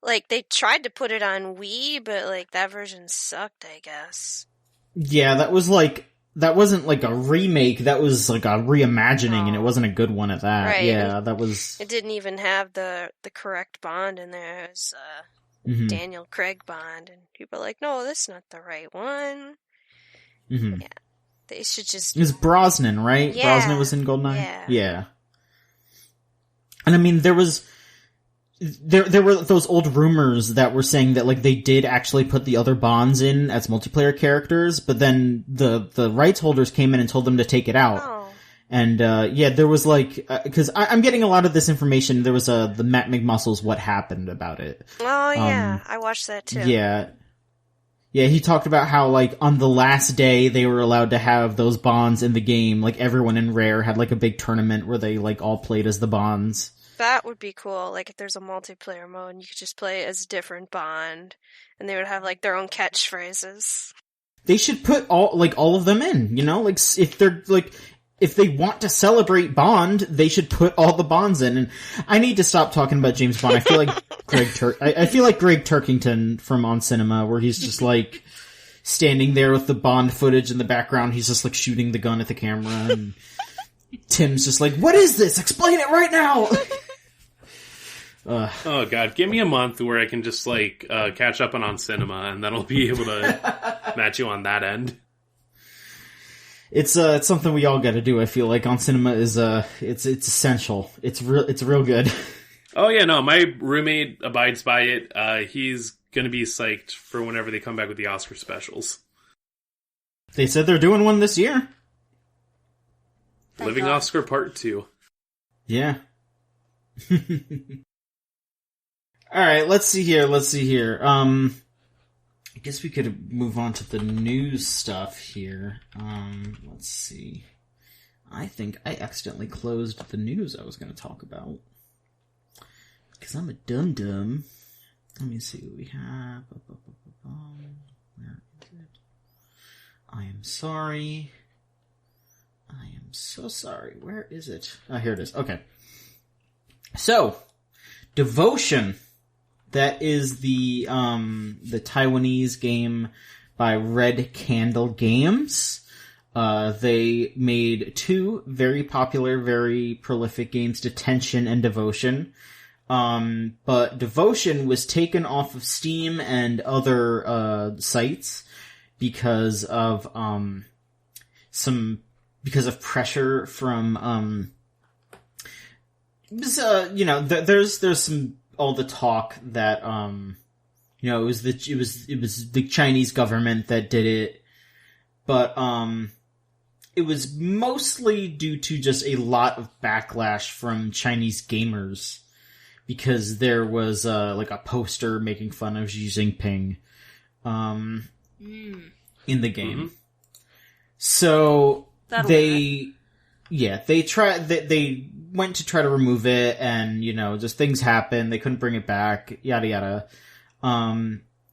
Like, they tried to put it on Wii, but, like, that version sucked, I guess. Yeah, that wasn't like a remake, that was like a reimagining, and it wasn't a good one at that. Right. Yeah, that was... It didn't even have the correct Bond in there. It was Daniel Craig Bond, and people are like, no, that's not the right one. Yeah. They should just... It was Brosnan, right? Yeah. Brosnan was in GoldenEye? Yeah. Yeah. And I mean, there were those old rumors that were saying that, like, they did actually put the other Bonds in as multiplayer characters, but then the rights holders came in and told them to take it out. Oh. And, yeah, there was, like, cause I'm getting a lot of this information. There was, the Matt McMuscle's What Happened about it. Oh, yeah. I watched that, too. Yeah. Yeah, he talked about how, like, on the last day they were allowed to have those Bonds in the game. Like, everyone in Rare had, like, a big tournament where they, like, all played as the Bonds. that would be cool. Like, if there's a multiplayer mode, and you could just play as a different Bond, and they would have, like, their own catchphrases. They should put all of them in, you know? Like, if they want to celebrate Bond, they should put all the Bonds in. And I need to stop talking about James Bond. I feel like I feel like Greg Turkington from On Cinema, where he's just, like, standing there with the Bond footage in the background. He's just, like, shooting the gun at the camera, and Tim's just like, what is this? Explain it right now! Oh god, give me a month where I can just, like, catch up on Cinema, and then I'll be able to match you on that end. It's something we all gotta do, I feel like. On Cinema is, it's essential. It's real good. Oh yeah, no, my roommate abides by it. He's gonna be psyched for whenever they come back with the Oscar specials. They said they're doing one this year. Living Oscar Part 2. Yeah. Alright, let's see here. I guess we could move on to the news stuff here. Let's see. I think I accidentally closed the news I was going to talk about. Because I'm a dum-dum. Let me see what we have. Where is it? I am sorry. I am so sorry. Where is it? Oh, here it is. Okay. So, Devotion. That is the Taiwanese game by Red Candle Games. They made two very popular, very prolific games, Detention and Devotion. But Devotion was taken off of Steam and other sites because of pressure from there's some all the talk that it was the Chinese government that did it, but it was mostly due to just a lot of backlash from Chinese gamers because there was like a poster making fun of Xi Jinping in the game. Mm-hmm. So they went to try to remove it, and, just things happened. They couldn't bring it back, yada yada.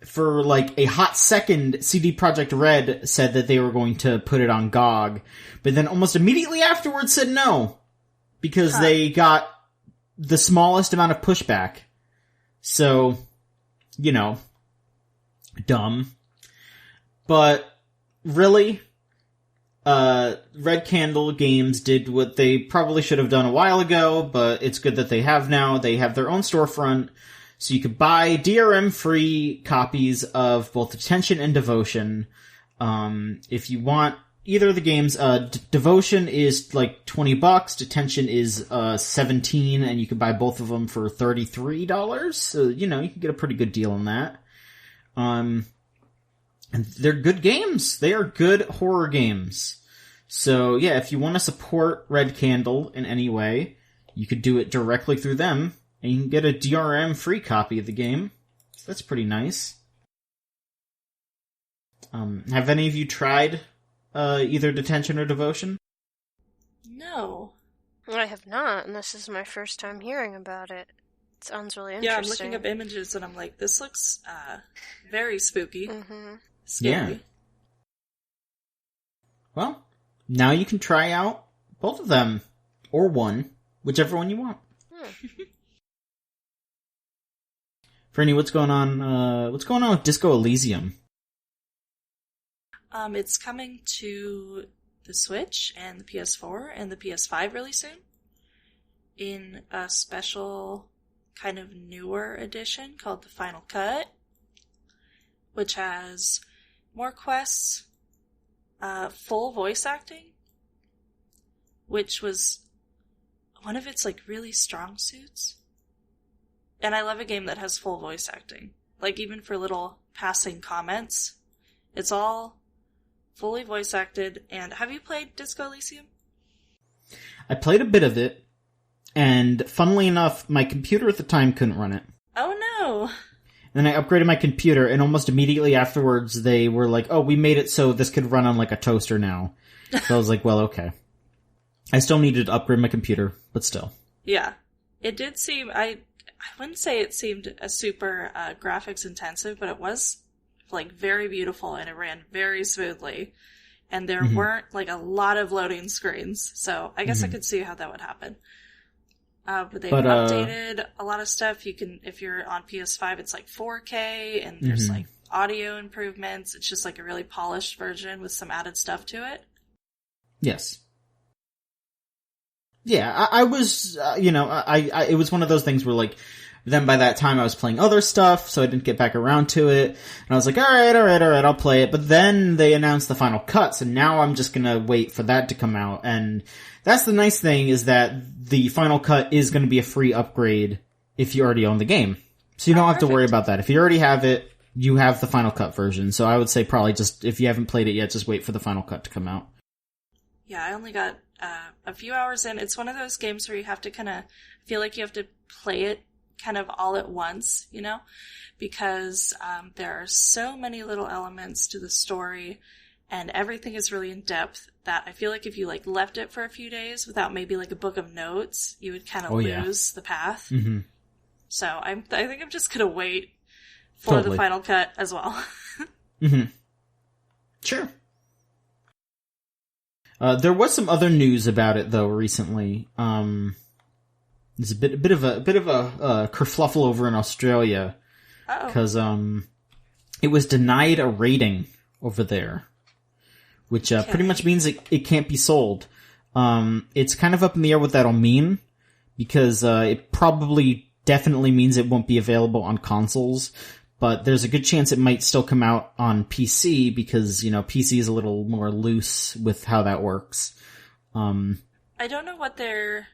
For like a hot second, CD Projekt Red said that they were going to put it on GOG, but then almost immediately afterwards said no, because they got the smallest amount of pushback. So, dumb. But, really? Red Candle Games did what they probably should have done a while ago, but it's good that they have now. They have their own storefront, so you could buy DRM-free copies of both Detention and Devotion. If you want either of the games, Devotion is like $20, Detention is $17, and you can buy both of them for $33. So, you can get a pretty good deal on that. And they're good games. They are good horror games. So, yeah, if you want to support Red Candle in any way, you could do it directly through them, and you can get a DRM-free copy of the game. So that's pretty nice. Have any of you tried either Detention or Devotion? No. I have not, and this is my first time hearing about it. It sounds really interesting. Yeah, I'm looking up images, and I'm like, this looks very spooky. Mm-hmm. Scary. Yeah. Well, now you can try out both of them, or one, whichever one you want. Franny, what's going on with Disco Elysium? It's coming to the Switch and the PS4 and the PS5 really soon in a special kind of newer edition called the Final Cut, which has more quests, full voice acting, which was one of its like really strong suits. And I love a game that has full voice acting. Like even for little passing comments, it's all fully voice acted. And have you played Disco Elysium? I played a bit of it, and funnily enough, my computer at the time couldn't run it. Oh no! And then I upgraded my computer, and almost immediately afterwards, they were like, oh, we made it so this could run on like a toaster now. So I was like, well, okay. I still needed to upgrade my computer, but still. Yeah. It did seem, I wouldn't say it seemed a super graphics intensive, but it was like very beautiful and it ran very smoothly. And there weren't like a lot of loading screens. So I guess I could see how that would happen. But they've updated a lot of stuff. You can, if you're on PS5, it's like 4K and there's like audio improvements. It's just like a really polished version with some added stuff to it. Yes. Yeah, I was, it was one of those things where, like, then by that time I was playing other stuff, so I didn't get back around to it. And I was like, alright, I'll play it. But then they announced the final cuts, and now I'm just gonna wait for that to come out. And that's the nice thing, is that the final cut is gonna be a free upgrade if you already own the game. So you don't have to worry about that. If you already have it, you have the final cut version. So I would say probably just, if you haven't played it yet, just wait for the final cut to come out. Yeah, I only got a few hours in. It's one of those games where you have to kind of feel like you have to play it kind of all at once, you know? Because there are so many little elements to the story and everything is really in depth that I feel like if you like left it for a few days without maybe like a book of notes, you would kind of lose the path. Mm-hmm. So I think I'm just going to wait for the final cut as well. Sure. There was some other news about it though recently. There's a bit of a kerfluffle over in Australia because it was denied a rating over there, which pretty much means it can't be sold. It's kind of up in the air what that'll mean because it probably definitely means it won't be available on consoles. But there's a good chance it might still come out on PC because, PC is a little more loose with how that works. I don't know what their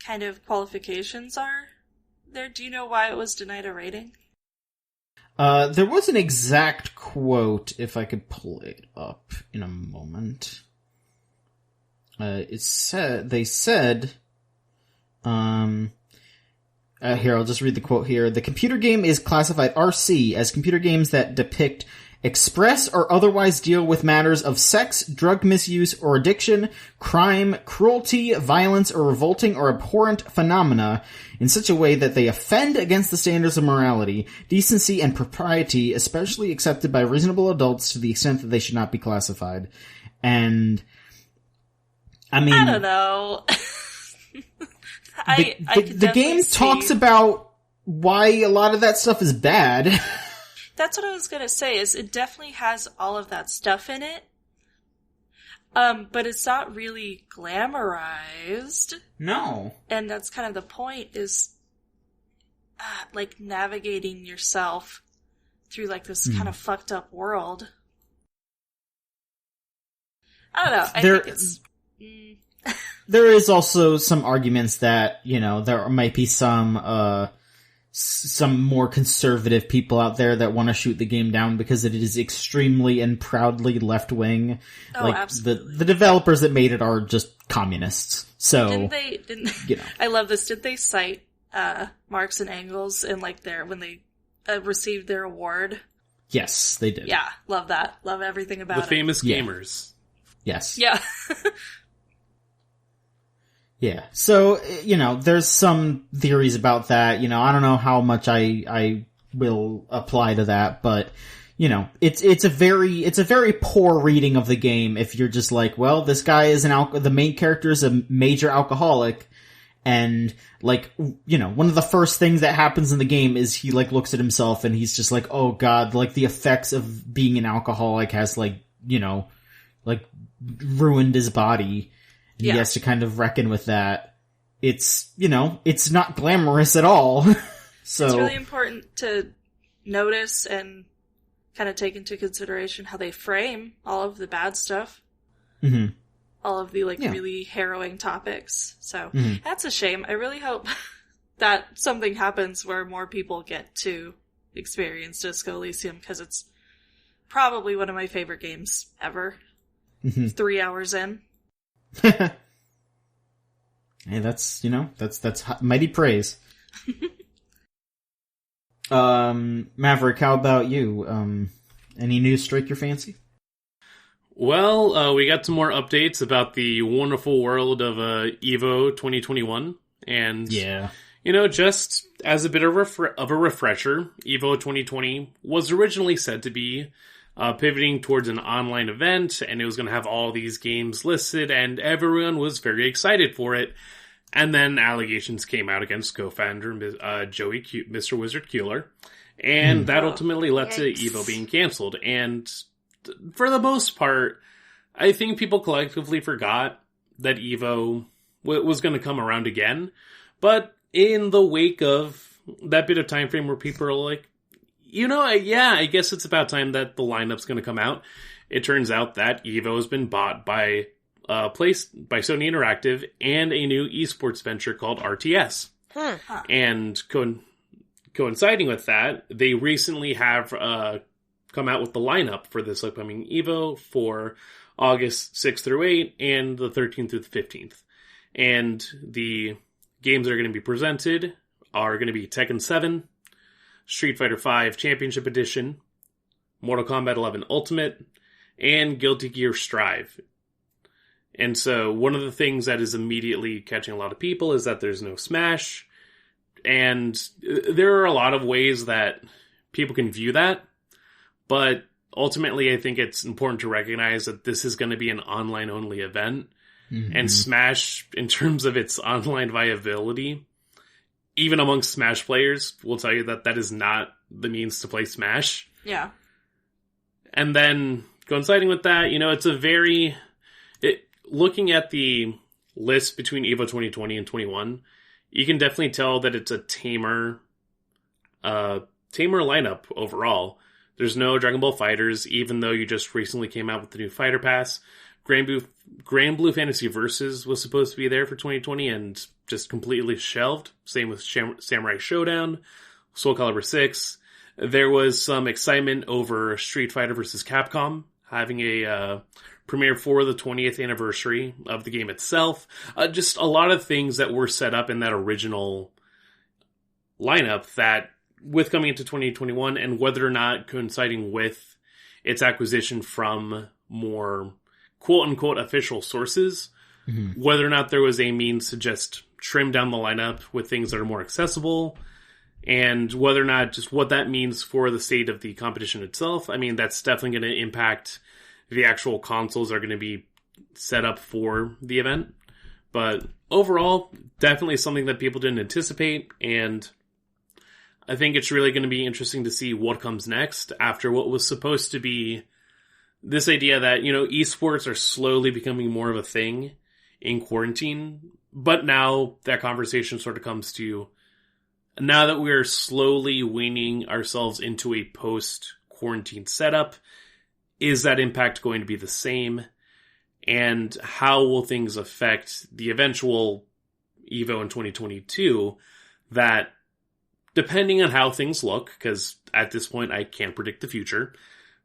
kind of qualifications are there. Do you know why it was denied a rating? There was an exact quote, if I could pull it up in a moment. They said, here, I'll just read the quote here. The computer game is classified RC as computer games that depict, express, or otherwise deal with matters of sex, drug misuse, or addiction, crime, cruelty, violence, or revolting or abhorrent phenomena in such a way that they offend against the standards of morality, decency, and propriety, especially accepted by reasonable adults to the extent that they should not be classified. And, I mean... I don't know. The game talks about why a lot of that stuff is bad. That's what I was gonna say, is it definitely has all of that stuff in it. But it's not really glamorized. No. And that's kind of the point, is like navigating yourself through like this kind of fucked up world. I don't know. I think it's... There is also some arguments that, there might be some more conservative people out there that want to shoot the game down because it is extremely and proudly left-wing. Oh, absolutely. The developers that made it are just communists. So, I love this. Did they cite, Marx and Engels in when they received their award? Yes, they did. Yeah, love that. Love everything about it. The famous gamers. Yes. Yeah. Yeah. So, there's some theories about that. I don't know how much I will apply to that, but, it's a very poor reading of the game if you're just like, well, this guy is the main character is a major alcoholic, and, one of the first things that happens in the game is he, looks at himself and he's just like, oh god, the effects of being an alcoholic has, ruined his body. He has to kind of reckon with that. It's, it's not glamorous at all. So it's really important to notice and kind of take into consideration how they frame all of the bad stuff. Mm-hmm. All of the, really harrowing topics. So that's a shame. I really hope that something happens where more people get to experience Disco Elysium, because it's probably one of my favorite games ever. 3 hours in. Hey, that's mighty praise. Maverick, how about you? Any news strike your fancy? Well, we got some more updates about the wonderful world of EVO 2021, and Just as a bit of a refresher, EVO 2020 was originally said to be pivoting towards an online event, and it was going to have all these games listed, and everyone was very excited for it. And then allegations came out against co-founder Mr. Wizard Keeler, and that ultimately led to EVO being canceled. And for the most part, I think people collectively forgot that EVO was going to come around again. But in the wake of that bit of time frame where people are like, I guess it's about time that the lineup's going to come out, it turns out that EVO has been bought by Sony Interactive and a new esports venture called RTS. And coinciding with that, they recently have come out with the lineup for this upcoming EVO for August 6th through 8 and the 13th through the 15th. And the games that are going to be presented are going to be Tekken 7, Street Fighter V Championship Edition, Mortal Kombat 11 Ultimate, and Guilty Gear Strive. And so one of the things that is immediately catching a lot of people is that there's no Smash. And there are a lot of ways that people can view that. But ultimately, I think it's important to recognize that this is going to be an online-only event. Mm-hmm. And Smash, in terms of its online viability, even amongst Smash players, will tell you that that is not the means to play Smash. Yeah. And then, coinciding with that, it's looking at the list between EVO 2020 and 21, you can definitely tell that it's a tamer lineup overall. There's no Dragon Ball Fighters, even though you just recently came out with the new Fighter Pass. Grand Blue Fantasy Versus was supposed to be there for 2020 and just completely shelved. Same with Samurai Showdown, Soul Calibur 6. There was some excitement over Street Fighter vs. Capcom having a premiere for the 20th anniversary of the game itself. Just a lot of things that were set up in that original lineup that, with coming into 2021 and whether or not coinciding with its acquisition from more quote-unquote official sources, whether or not there was a means to just trim down the lineup with things that are more accessible, and whether or not just what that means for the state of the competition itself. I mean, that's definitely going to impact the actual consoles that are going to be set up for the event. But overall, definitely something that people didn't anticipate, and I think it's really going to be interesting to see what comes next after what was supposed to be this idea that, esports are slowly becoming more of a thing in quarantine. But now that conversation sort of comes to, now that we're slowly weaning ourselves into a post-quarantine setup, is that impact going to be the same? And how will things affect the eventual EVO in 2022 that, depending on how things look, because at this point I can't predict the future,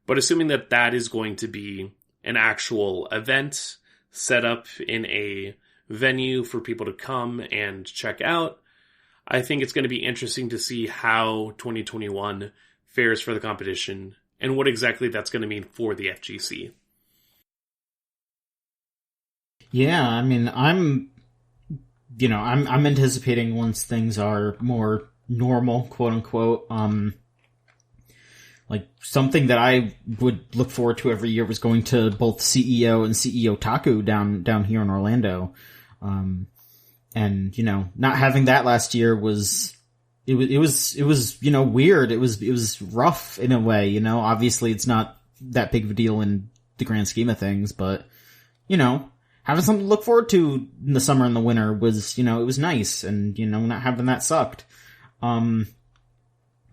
but assuming that that is going to be an actual event set up in a venue for people to come and check out, I think it's going to be interesting to see how 2021 fares for the competition and what exactly that's going to mean for the FGC. Yeah, I mean, I'm anticipating once things are more normal, quote unquote, like something that I would look forward to every year was going to both CEO and CEO Taku down here in Orlando. And not having that last year was weird. It was rough in a way, obviously it's not that big of a deal in the grand scheme of things, but having something to look forward to in the summer and the winter was, it was nice, and not having that sucked.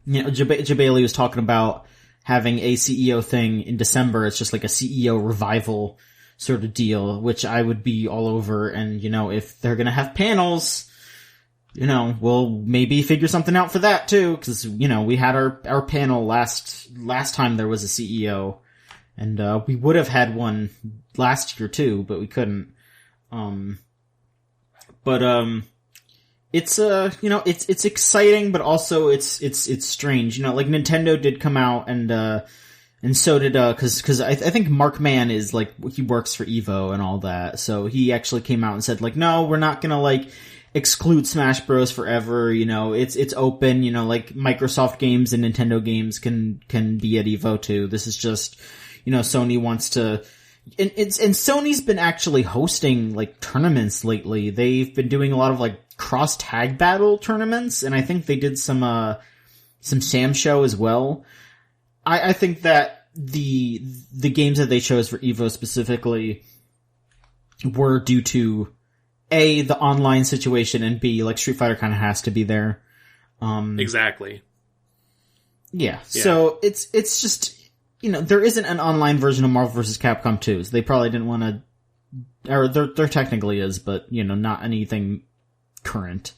Jabali was talking about having a CEO thing in December. It's just like a CEO revival sort of deal, which I would be all over. And, if they're going to have panels, we'll maybe figure something out for that too. Cause, we had our panel last time there was a CEO, and, we would have had one last year too, but we couldn't. It's it's exciting, but also it's strange. Like Nintendo did come out and so did, cause I think Mark Mann is like, he works for EVO and all that. So he actually came out and said like, no, we're not gonna like exclude Smash Bros. Forever. You know, it's open. You know, like Microsoft games and Nintendo games can be at EVO too. This is just, you know, Sony wants to. And Sony's been actually hosting like tournaments lately. They've been doing a lot of like cross tag battle tournaments, and I think they did some Sam Show as well. I think that the games that they chose for EVO specifically were due to A, the online situation, and B, like Street Fighter kind of has to be there. Exactly. Yeah. So it's just, you know, there isn't an online version of Marvel vs. Capcom 2, so they probably didn't want to, or there technically is, but, you know, not anything current.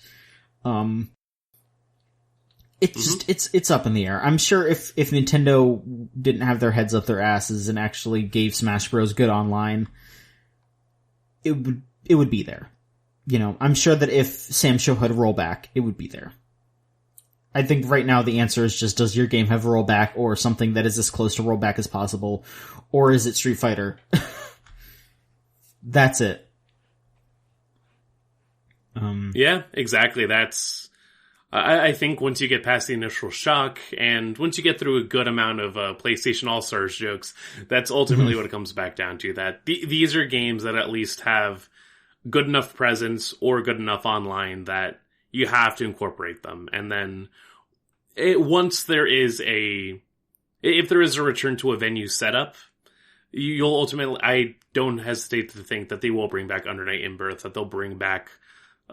It's just, it's up in the air. I'm sure if Nintendo didn't have their heads up their asses and actually gave Smash Bros. Good online, it would be there. You know, I'm sure that if Sam Show had a rollback, it would be there. I think right now the answer is just, does your game have a rollback or something that is as close to rollback as possible? Or is it Street Fighter? That's it. Yeah, exactly. That's, I think once you get past the initial shock and once you get through a good amount of PlayStation All-Stars jokes, that's ultimately what it comes back down to. That these are games that at least have good enough presence or good enough online that you have to incorporate them. And then once there is if there is a return to a venue setup, you'll ultimately, I don't hesitate to think that they will bring back Under Night In-Birth, that they'll bring back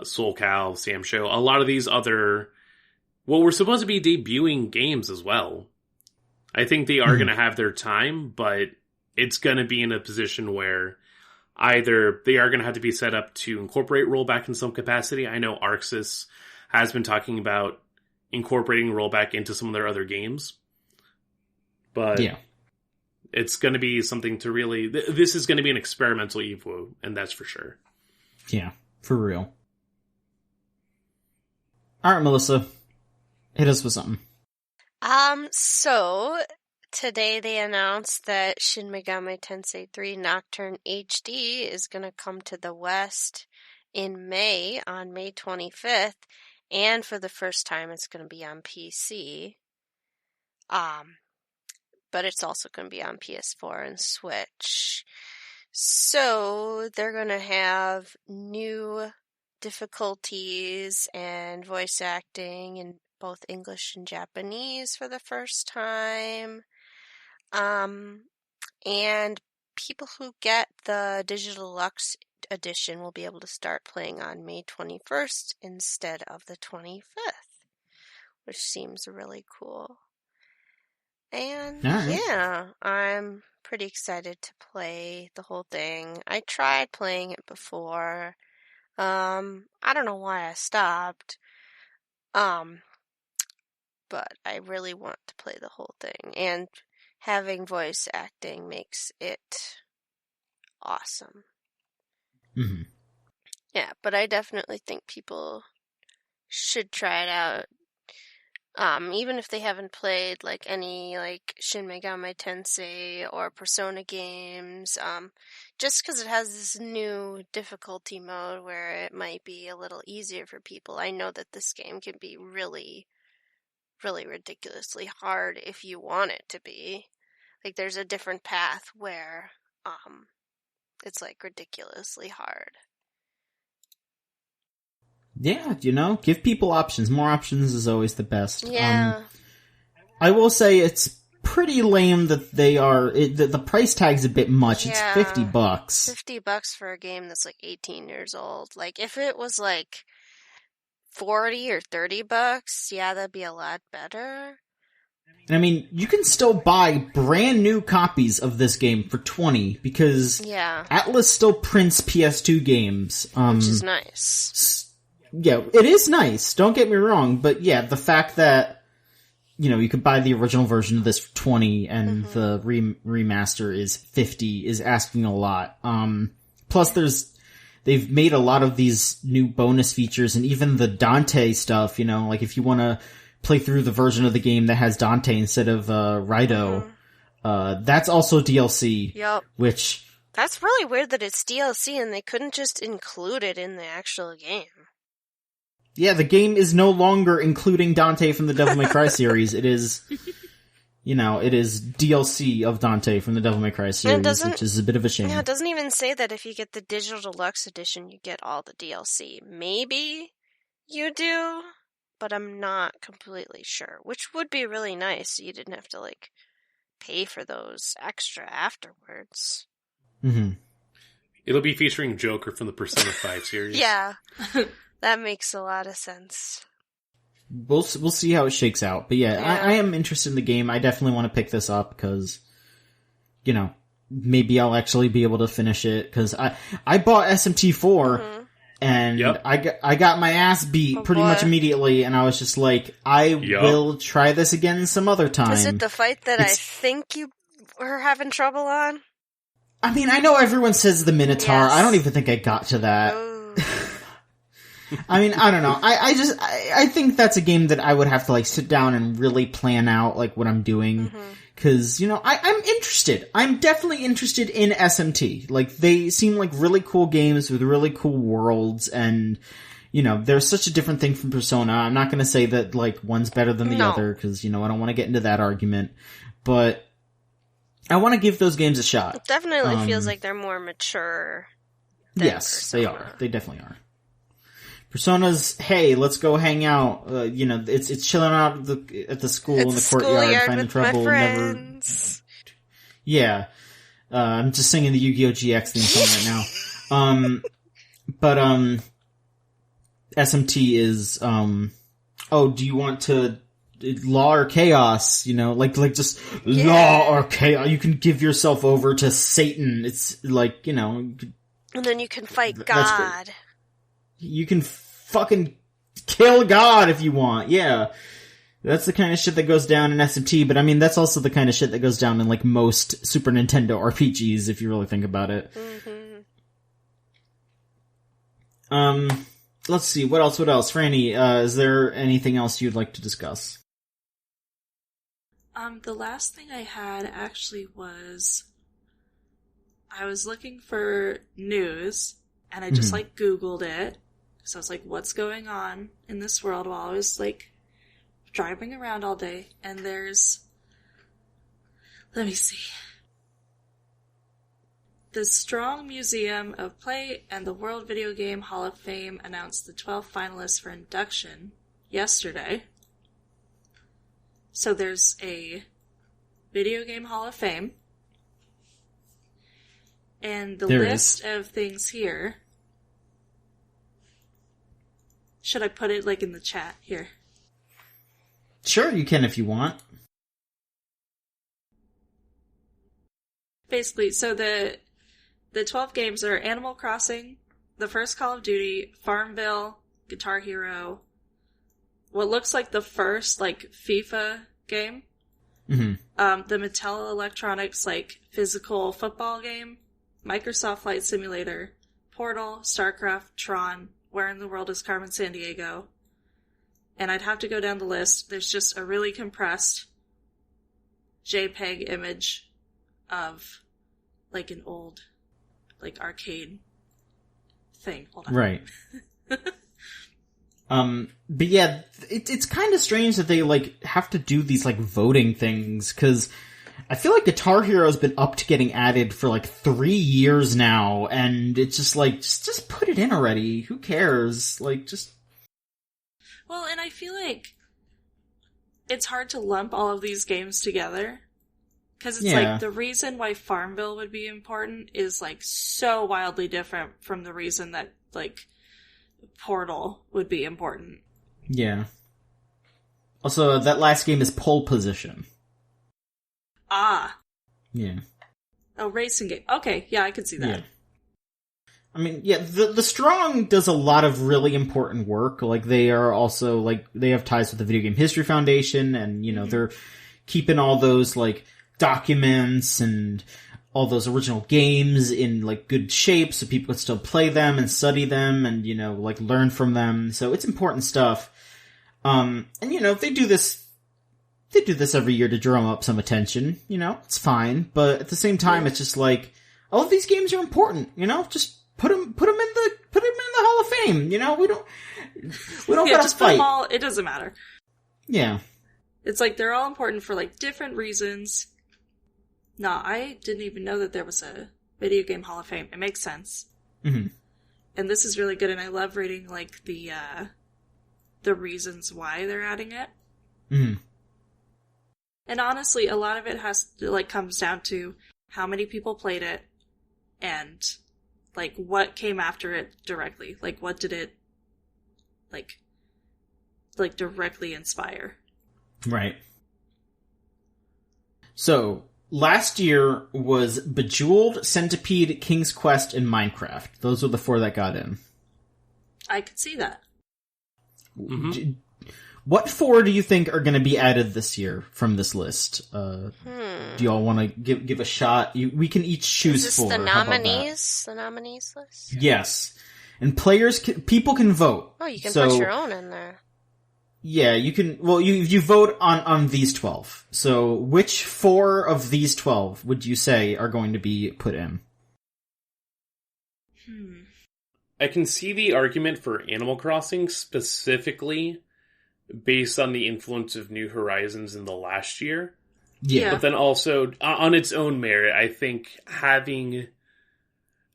Soul Cal, Sam Show, a lot of these other, what were supposed to be debuting games as well. I think they are going to have their time, but it's going to be in a position where either they are going to have to be set up to incorporate rollback in some capacity. I know Arxis has been talking about incorporating rollback into some of their other games. But yeah, it's going to be something to really... This is going to be an experimental EVO, and that's for sure. Yeah, for real. Alright, Melissa. Hit us with something. So... Today they announced that Shin Megami Tensei 3 Nocturne HD is going to come to the West in May, on May 25th, and for the first time it's going to be on PC. But it's also going to be on PS4 and Switch. So they're going to have new difficulties and voice acting in both English and Japanese for the first time. And people who get the Digital Deluxe edition will be able to start playing on May 21st instead of the 25th, which seems really cool. And yeah, I'm pretty excited to play the whole thing. I tried playing it before. I don't know why I stopped. But I really want to play the whole thing. And having voice acting makes it awesome. Mm-hmm. Yeah, but I definitely think people should try it out. Even if they haven't played like any like Shin Megami Tensei or Persona games, just because it has this new difficulty mode where it might be a little easier for people. I know that this game can be really ridiculously hard if you want it to be. Like, there's a different path where it's like ridiculously hard. Yeah, you know, give people options. More options is always the best. Yeah. I will say it's pretty lame that they are... the price tag's a bit much. Yeah. It's $50. $50 for a game that's like 18 years old. Like, if it was like $40 or $30, yeah, that'd be a lot better. I mean, you can still buy brand new copies of this game for $20 because Atlas still prints PS2 games. Which is nice. Yeah, it is nice. Don't get me wrong, but yeah, the fact that, you know, you could buy the original version of this for $20 and the remaster is $50 is asking a lot. Plus they've made a lot of these new bonus features and even the Dante stuff, you know, like if you want to play through the version of the game that has Dante instead of Raido, that's also DLC. Yep. Which... That's really weird that it's DLC and they couldn't just include it in the actual game. Yeah, the game is no longer including Dante from the Devil May Cry series. It is, it is DLC of Dante from the Devil May Cry series, which is a bit of a shame. Yeah, it doesn't even say that if you get the digital deluxe edition, you get all the DLC. Maybe you do, but I'm not completely sure, which would be really nice so you didn't have to, pay for those extra afterwards. Mm-hmm. It'll be featuring Joker from the Persona 5 series. Yeah, that makes a lot of sense. We'll see how it shakes out. But yeah. I am interested in the game. I definitely want to pick this up because, maybe I'll actually be able to finish it. Because I bought SMT4 and I got my ass beat pretty much immediately. And I was just like, I will try this again some other time. Is it the fight that I think you were having trouble on? I mean, I know everyone says the Minotaur. Yes. I don't even think I got to that. I mean, I don't know. I think that's a game that I would have to sit down and really plan out what I'm doing. Cause, I'm interested. I'm definitely interested in SMT. They seem like really cool games with really cool worlds and, they're such a different thing from Persona. I'm not gonna say that one's better than the other cause, I don't want to get into that argument. But I want to give those games a shot. It definitely feels like they're more mature than Persona. They are. They definitely are. Persona's, hey, let's go hang out. It's chilling out at the school in the courtyard, finding trouble. Yeah. I'm just singing the Yu-Gi-Oh! GX theme song right now. But SMT is, do you want to law or chaos? Just law or chaos. You can give yourself over to Satan. It's and then you can fight God. You can fucking kill God if you want. Yeah. That's the kind of shit that goes down in SMT, but I mean, that's also the kind of shit that goes down in most Super Nintendo RPGs, if you really think about it. Let's see, what else? Franny, is there anything else you'd like to discuss? The last thing I had actually was, I was looking for news, and I just Googled it. So I was like, what's going on in this world while I was driving around all day? And there's, let me see. The Strong Museum of Play and the World Video Game Hall of Fame announced the 12 finalists for induction yesterday. So there's a Video Game Hall of Fame. And the list of things here. Should I put it in the chat here? Sure, you can if you want. Basically, so the 12 games are Animal Crossing, the first Call of Duty, Farmville, Guitar Hero, what looks like the first FIFA game, the Mattel Electronics physical football game, Microsoft Flight Simulator, Portal, StarCraft, Tron, Where in the World is Carmen Sandiego? And I'd have to go down the list. There's just a really compressed JPEG image of an old arcade thing. Hold on. Right. But yeah, it's kind of strange that they have to do these voting things, because I feel like Guitar Hero's been up to getting added for 3 years now, and it's just just put it in already. Who cares? Well, and I feel it's hard to lump all of these games together, because it's the reason why Farmville would be important is so wildly different from the reason that Portal would be important. Yeah. Also, that last game is Pole Position. Ah. Yeah. Oh, racing game. Okay, yeah, I can see that. Yeah. I mean, yeah, the Strong does a lot of really important work. They are also, they have ties with the Video Game History Foundation, and, they're keeping all those, documents and all those original games in, good shape so people can still play them and study them and, learn from them. So it's important stuff. And, they do this every year to drum up some attention, it's fine. But at the same time, it's just all of these games are important, just put them in the Hall of Fame, we don't, We don't Yeah, gotta just put them fight. all. It doesn't matter. Yeah. It's like they're all important for like different reasons. Nah, I didn't even know that there was a video game Hall of Fame. It makes sense. Mm-hmm. And this is really good, and I love reading like the reasons why they're adding it. Mm-hmm. And honestly, a lot of it comes down to how many people played it and like what came after it directly. Like what did it like directly inspire? Right. So, last year was Bejeweled, Centipede, King's Quest, and Minecraft. Those were the 4 that got in. I could see that. Mm-hmm. What 4 do you think are going to be added this year from this list? Do y'all want to give a shot? We can each choose Is this 4. the How about nominees? The nominees list? that? Yes. And people can vote. Oh, you can So, put your own in there. Yeah, you can. Well, you vote on these 12. So, which 4 of these 12 would you say are going to be put in? I can see the argument for Animal Crossing specifically based on the influence of New Horizons in the last year. Yeah. But then also, on its own merit, I think having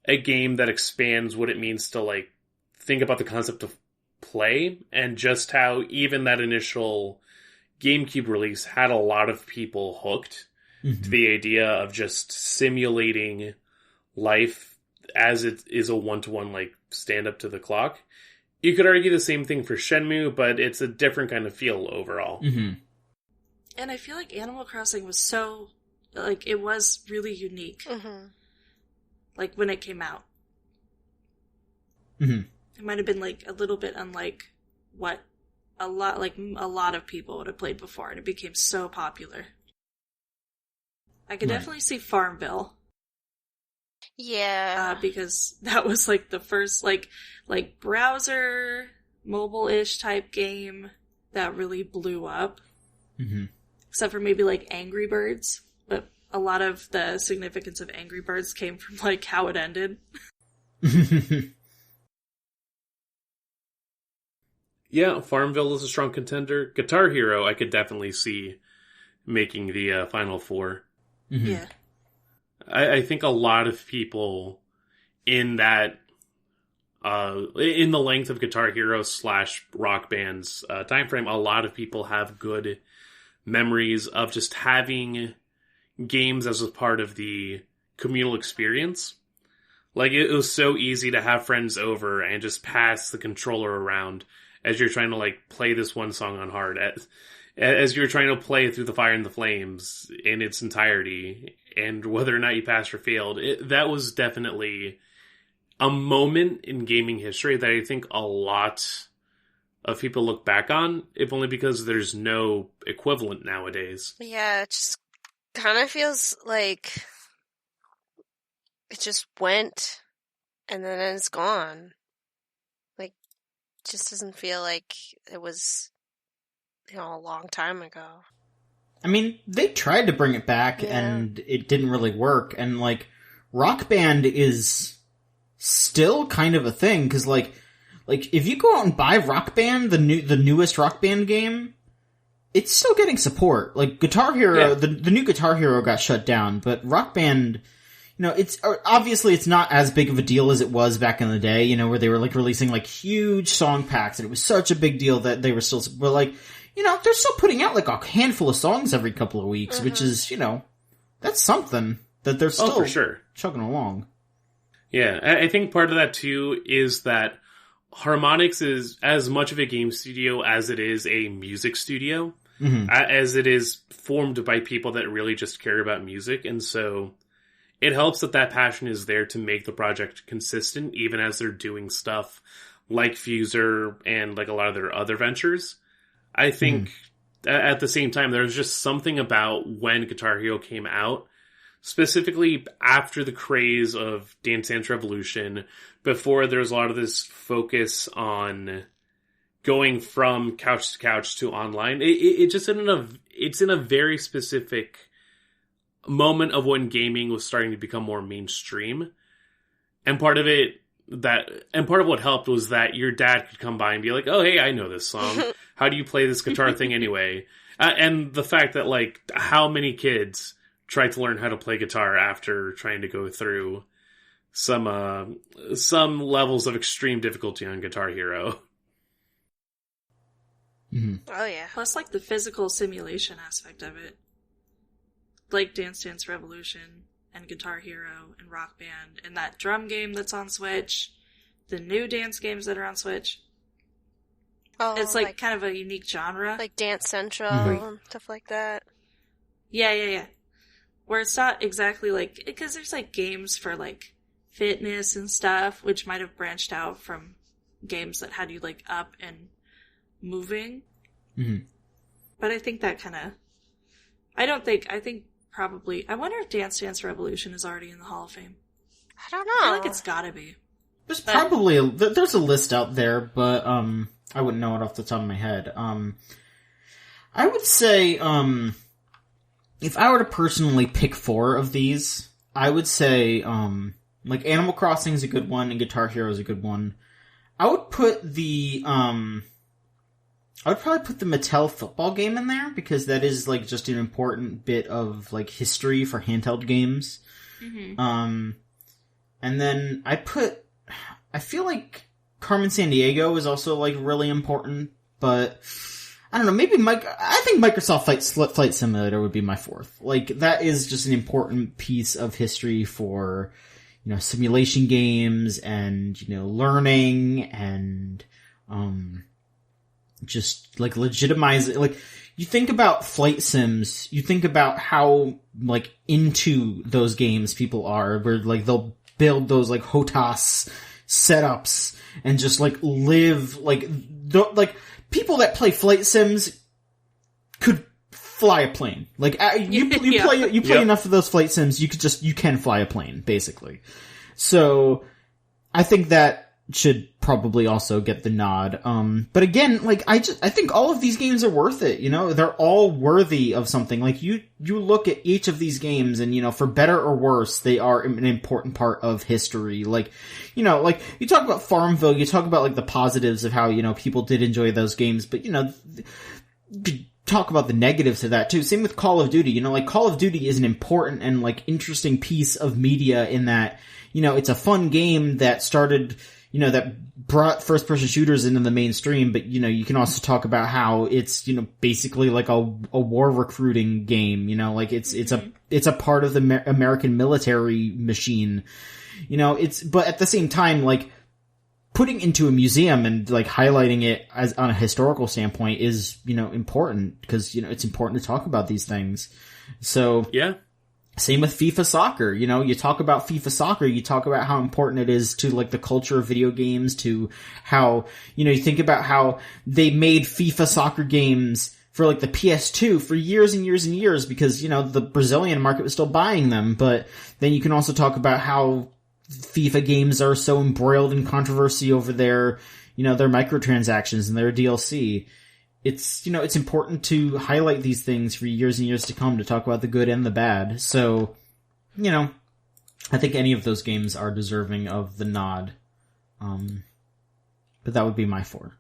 a game that expands what it means to, like, think about the concept of play, and just how even that initial GameCube release had a lot of people hooked to the idea of just simulating life as it is a one-to-one, like, stand up to the clock. You could argue the same thing for Shenmue, but it's a different kind of feel overall. Mm-hmm. And I feel like Animal Crossing was so, like, it was really unique. Mm-hmm. Like, when it came out. Mm-hmm. It might have been, like, a little bit unlike what a lot of people would have played before, and it became so popular. I could definitely see Farmville. Yeah. Because that was, like, the first, like browser, mobile-ish type game that really blew up. Mm-hmm. Except for maybe, like, Angry Birds. But a lot of the significance of Angry Birds came from, like, how it ended. Yeah, Farmville is a strong contender. Guitar Hero, I could definitely see making the Final 4. Mm-hmm. Yeah. I think a lot of people in that, in the length of Guitar Hero / Rock Band's time frame, a lot of people have good memories of just having games as a part of the communal experience. Like, it was so easy to have friends over and just pass the controller around as you're trying to, like, play this one song on hard, as you're trying to play through the Fire and the Flames in its entirety, and whether or not you passed or failed. That was definitely a moment in gaming history that I think a lot of people look back on, if only because there's no equivalent nowadays. Yeah, it just kind of feels like it just went and then it's gone. Like, it just doesn't feel like it was, a long time ago. I mean, they tried to bring it back, and it didn't really work. And, like, Rock Band is still kind of a thing, because, like, if you go out and buy Rock Band, the newest Rock Band game, it's still getting support. Like, Guitar Hero, the new Guitar Hero got shut down, but Rock Band, it's obviously it's not as big of a deal as it was back in the day, where they were, like, releasing, like, huge song packs, and it was such a big deal that they were still, but, like, they're still putting out, like, a handful of songs every couple of weeks, which is, that's something that they're still for sure chugging along. Yeah, I think part of that, too, is that Harmonix is as much of a game studio as it is a music studio, as it is formed by people that really just care about music, and so it helps that passion is there to make the project consistent, even as they're doing stuff like Fuser and, like, a lot of their other ventures. I think at the same time, there's just something about when Guitar Hero came out, specifically after the craze of Dance Dance Revolution, before there was a lot of this focus on going from couch to couch to online. It just it's in a very specific moment of when gaming was starting to become more mainstream. And part of it and part of what helped was that your dad could come by and be like, oh, hey, I know this song. How do you play this guitar thing anyway? And the fact that, like, how many kids try to learn how to play guitar after trying to go through some levels of extreme difficulty on Guitar Hero. Mm-hmm. Oh, yeah. Plus, like, the physical simulation aspect of it. Like Dance Dance Revolution and Guitar Hero and Rock Band and that drum game that's on Switch. The new dance games that are on Switch. Oh, it's, like, kind of a unique genre. Like Dance Central and stuff like that. Yeah. Where it's not exactly, like... Because there's, like, games for, like, fitness and stuff, which might have branched out from games that had you, like, up and moving. Mm-hmm. But I think that kind of... I think probably... I wonder if Dance Dance Revolution is already in the Hall of Fame. I don't know. I feel like it's gotta be. There's probably there's a list out there, but I wouldn't know it off the top of my head. I would say if I were to personally pick 4 of these, I would say like Animal Crossing is a good one and Guitar Hero is a good one. I would put I would probably put the Mattel football game in there because that is like just an important bit of like history for handheld games. Mm-hmm. And then I feel like Carmen Sandiego is also like really important, but I don't know, maybe I think Microsoft Flight Simulator would be my 4th. Like that is just an important piece of history for, you know, simulation games and, you know, learning and, just like legitimize it. Like you think about flight sims, you think about how like into those games people are, where like they'll build those like HOTAS setups and just like live like people that play flight sims could fly a plane. Like you play enough of those flight sims, you can fly a plane basically. So I think that should probably also get the nod. But again, like I think all of these games are worth it, you know? They're all worthy of something. Like you look at each of these games and, you know, for better or worse, they are an important part of history. Like, you know, like you talk about Farmville, you talk about like the positives of how, you know, people did enjoy those games, but you know, talk about the negatives of that too. Same with Call of Duty, you know, like Call of Duty is an important and like interesting piece of media in that, you know, it's a fun game that started, you know, that brought first-person shooters into the mainstream, but, you know, you can also talk about how it's, you know, basically like a war recruiting game, you know, like it's a part of the American military machine, you know, but at the same time, like, putting into a museum and, like, highlighting it as on a historical standpoint is, you know, important, because, you know, it's important to talk about these things. So, yeah. Same with FIFA Soccer. You know, you talk about FIFA Soccer, you talk about how important it is to, like, the culture of video games, to how, you know, you think about how they made FIFA Soccer games for, like, the PS2 for years and years and years because, you know, the Brazilian market was still buying them. But then you can also talk about how FIFA games are so embroiled in controversy over their, you know, their microtransactions and their DLC. It's, you know, it's important to highlight these things for years and years to come, to talk about the good and the bad. So, you know, I think any of those games are deserving of the nod. But that would be my 4.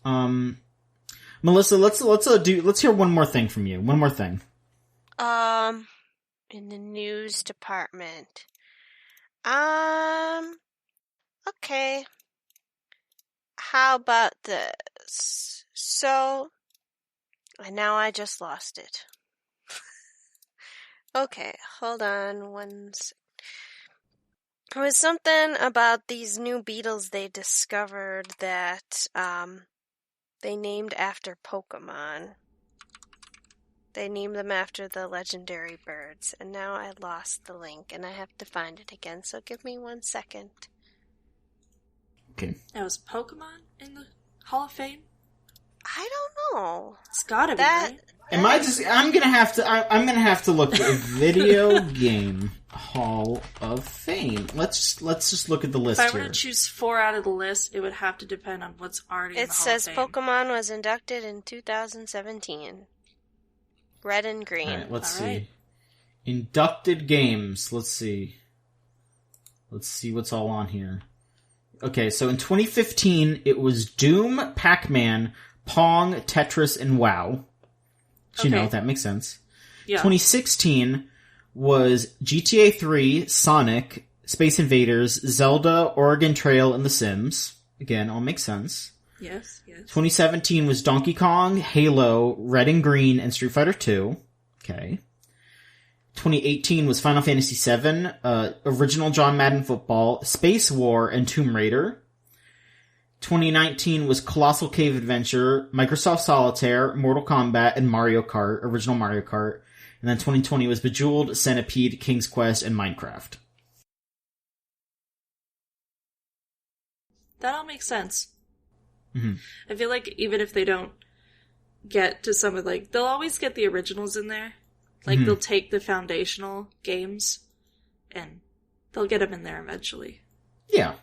Mm-hmm. Melissa, let's hear one more thing from you. One more thing. In the news department. Okay. How about this? So, and now I just lost it. Okay, hold on one sec. It was something about these new beetles they discovered that they named after Pokemon. They named them after the legendary birds, and now I lost the link, and I have to find it again, so give me 1 second. Okay. Now, is Pokemon in the Hall of Fame? I don't know. It's gotta be, right? I'm gonna have to look at Video Game Hall of Fame. Let's just look at the list here. If I were to choose 4 out of the list, it would have to depend on what's already in the Hall of Fame. It says Pokemon was inducted in 2017. Red and green. Alright, let's see. Inducted games. Let's see. Let's see what's all on here. Okay, so in 2015, it was Doom, Pac-Man, Pong, Tetris, and WoW. So, you know, that makes sense. Yeah. 2016 was GTA 3, Sonic, Space Invaders, Zelda, Oregon Trail, and The Sims. Again, all makes sense. Yes, yes. 2017 was Donkey Kong, Halo, Red and Green, and Street Fighter 2. Okay. 2018 was Final Fantasy VII, original John Madden Football, Space War, and Tomb Raider. 2019 was Colossal Cave Adventure, Microsoft Solitaire, Mortal Kombat, and Mario Kart, original Mario Kart. And then 2020 was Bejeweled, Centipede, King's Quest, and Minecraft. That all makes sense. Mm-hmm. I feel like even if they don't get to some of, like, they'll always get the originals in there. Like, they'll take the foundational games, and they'll get them in there eventually. Yeah.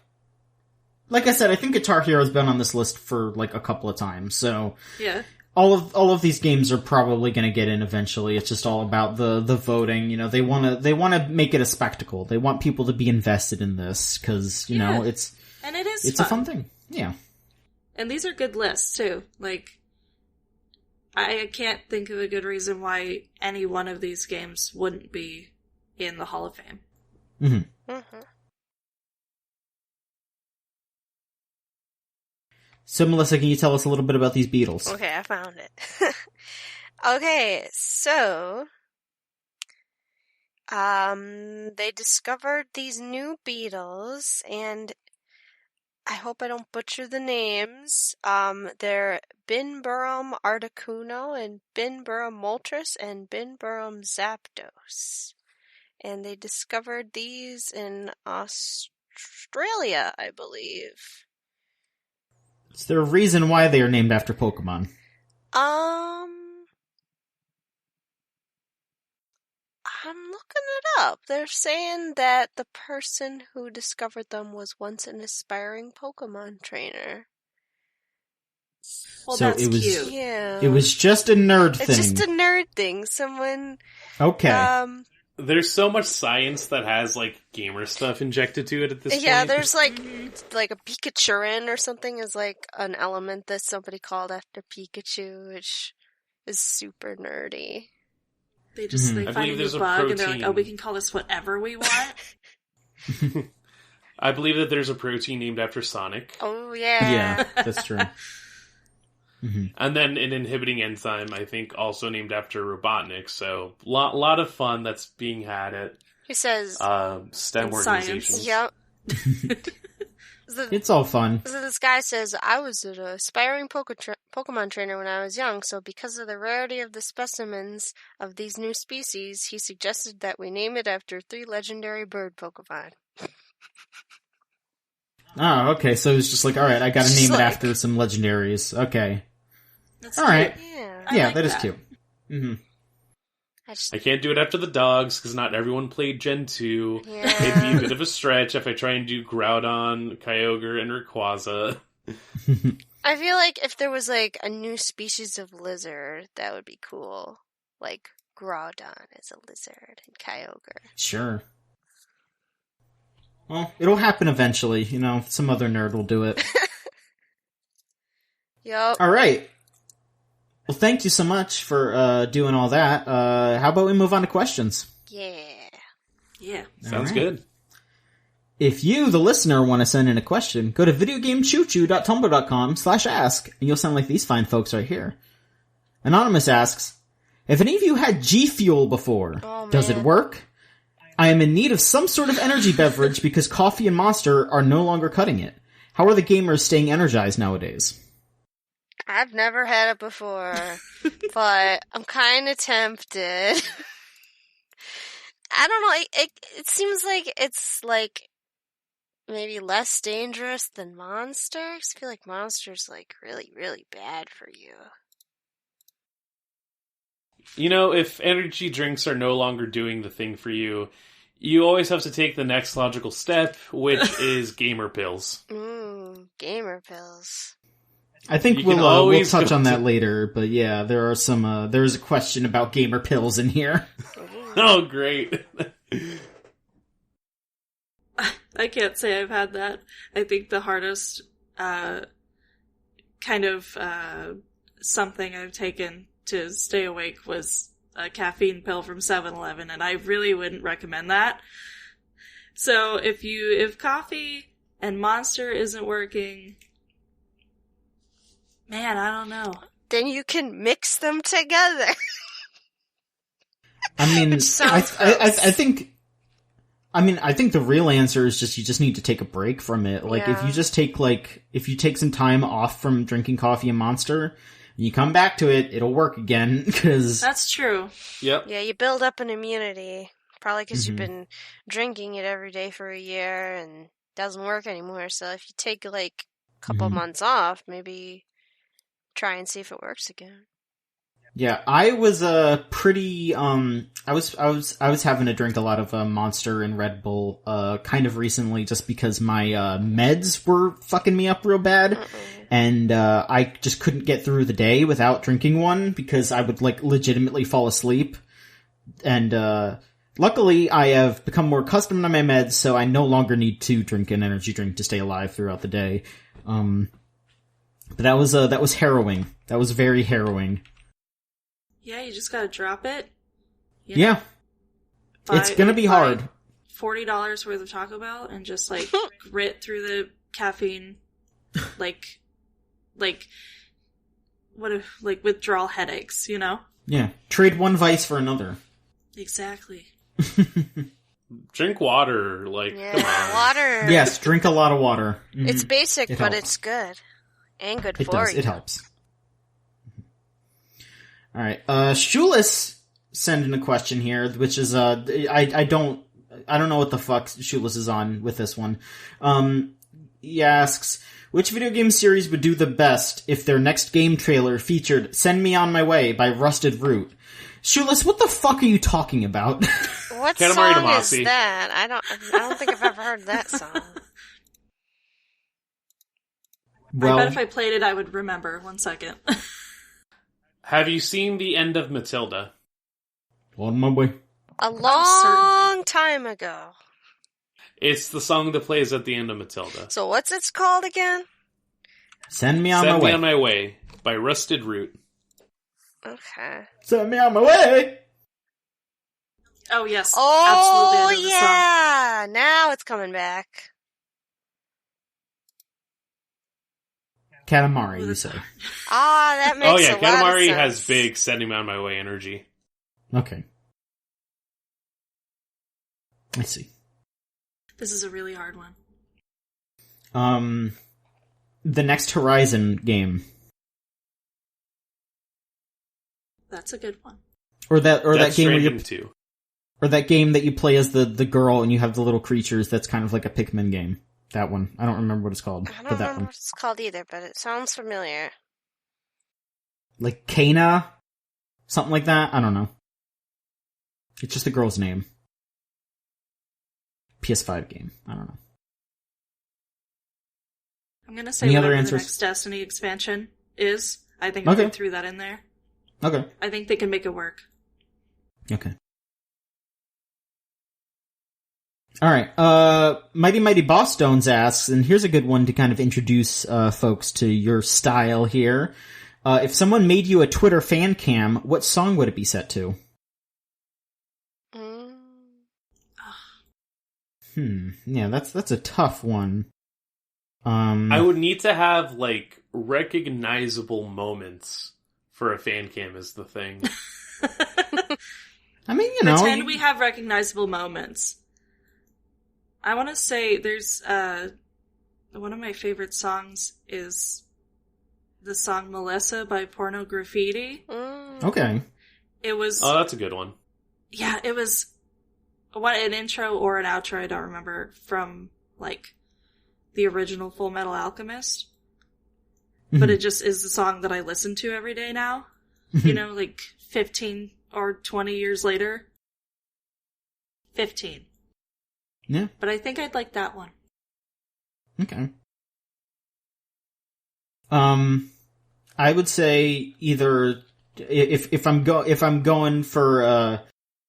Like I said, I think Guitar Hero's been on this list for, like, a couple of times, so... Yeah. All of these games are probably gonna get in eventually. It's just all about the voting. You know, they wanna make it a spectacle. They want people to be invested in this, cause, you know, it's... And it is It's fun. a fun thing. Yeah. And these are good lists, too. Like, I can't think of a good reason why any one of these games wouldn't be in the Hall of Fame. Mm-hmm. Mm-hmm. So, Melissa, can you tell us a little bit about these Beatles? Okay, I found it. Okay, so they discovered these new beetles, and I hope I don't butcher the names. They're Binburum articuno and Binburum moltres and Binburum zapdos. And they discovered these in Australia, I believe. Is there a reason why they are named after Pokemon? I'm looking it up. They're saying that the person who discovered them was once an aspiring Pokemon trainer. Well, So that's it was- cute. Yeah. It was just a nerd thing. It's just a nerd thing. Someone, Okay. There's so much science that has, like, gamer stuff injected to it at this point. yeah, there's like a Pikachurin or something is like an element that somebody called after Pikachu, which is super nerdy. They just they I find believe a there's new a bug and they're like, protein. oh, we can call this whatever we want. I believe that there's a protein named after Sonic. Oh yeah. Yeah, that's true. And then an inhibiting enzyme, I think, also named after Robotnik. So, lot of fun that's being had at He says, STEM In organizations. "Yep." It's all fun. So this guy says, I was an aspiring Pokemon trainer when I was young, so because of the rarity of the specimens of these new species, he suggested that we name it after 3 legendary bird Pokemon. Oh, okay, so it's just like, alright, I gotta Just name it like- after some legendaries. Okay. That's Alright. cute. Yeah. I Yeah, like that is that. cute. Mm-hmm. I I can't do it after the dogs, because not everyone played Gen 2. Yeah. It'd be a bit of a stretch if I try and do Groudon, Kyogre, and Rayquaza. I feel like if there was like a new species of lizard, that would be cool. Like Groudon is a lizard and Kyogre. Sure. Well, it'll happen eventually. You know, some other nerd will do it. Yup. Alright. Well, thank you so much for doing all that. How about we move on to questions? Yeah. Yeah. Sounds Alright. good. If you, the listener, want to send in a question, go to videogamechoochoo.tumblr.com/ask, and you'll sound like these fine folks right here. Anonymous asks, if any of you had G Fuel before, Oh, does it man. work? I am in need of some sort of energy beverage because coffee and Monster are no longer cutting it. How are the gamers staying energized nowadays? I've never had it before, but I'm kind of tempted. I don't know. It seems like it's like maybe less dangerous than Monster. 'Cause I feel like Monster's like really, really bad for you. You know, if energy drinks are no longer doing the thing for you, you always have to take the next logical step, which is gamer pills. Gamer pills. I think You can we'll always touch go on that to- later, but yeah, there are some, there is a question about gamer pills in here. Oh, great. I can't say I've had that. I think the hardest something I've taken to stay awake was a caffeine pill from 7-Eleven, and I really wouldn't recommend that. So if coffee and Monster isn't working, man, I don't know. Then you can mix them together. I mean, I think the real answer is just you just need to take a break from it. Like, Yeah. if you take some time off from drinking coffee and Monster, you come back to it, it'll work again, because... That's true. Yep. Yeah, you build up an immunity. Probably because you've been drinking it every day for a year and it doesn't work anymore. So if you take like a couple months off, maybe try and see if it works again. Yeah, I was pretty I was having to drink a lot of Monster and Red Bull kind of recently, just because my meds were fucking me up real bad. And I just couldn't get through the day without drinking one, because I would like legitimately fall asleep. And luckily I have become more accustomed to my meds, so I no longer need to drink an energy drink to stay alive throughout the day. But that was harrowing. That was very harrowing. Yeah, you just gotta drop it. Yeah. It's gonna be hard. $40 worth of Taco Bell and just like grit through the caffeine, like withdrawal headaches, you know? Yeah. Trade one vice for another. Exactly. Drink water, come on. Water. Yes, drink a lot of water. Mhm. It's basic, It but helps. it's good. And good It for does. you. It helps. All right. Shulis sent in a question here, which is I don't know what the fuck Shulis is on with this one. He asks, which video game series would do the best if their next game trailer featured "Send Me on My Way" by Rusted Root? Shulis, what the fuck are you talking about? What Katamari song is Damacy. that? I don't think I've ever heard that song. Well, I bet if I played it, I would remember. 1 second. Have you seen the end of Matilda? on my way. A long time ago. It's the song that plays at the end of Matilda. So what's it called again? Send me on Send my Me way. on My Way by Rusted Root. Okay. Send me on my way. Oh, yes. Oh, Absolutely. I know the song. yeah. Now it's coming back. Katamari, you say? Ah, that makes Oh yeah, a lot of Katamari sense. has big "Sending Me on My Way" energy. Okay. I see. This is a really hard one. The next Horizon game, That's a good one. or that Death game where Stranding you 2. or that game that you play as the girl and you have the little creatures. That's kind of like a Pikmin game. That one. I don't remember what it's called. I But don't that remember one. what it's called either, but it sounds familiar. Like Kana? Something like that? I don't know. It's just the girl's name. PS5 game. I don't know. I'm going to say Any other whatever answers? the next Destiny expansion is. I think Okay. if they threw that in there, Okay. I think they can make it work. Okay. Alright, Mighty Boss Stones asks, and here's a good one to kind of introduce, folks to your style here. If someone made you a Twitter fan cam, what song would it be set to? Yeah, that's a tough one. I would need to have like recognizable moments for a fan cam is the thing. I mean, you know, Pretend we have recognizable moments. I want to say there's, one of my favorite songs is the song Melissa by Porno Graffiti. Okay. It was, Oh, that's a good one. yeah, it was an intro or an outro, I don't remember, from, like, the original Full Metal Alchemist. But it just is the song that I listen to every day now. You know, like 15 or 20 years later. 15. Yeah. But I think I'd like that one. Okay. I would say either if I'm going for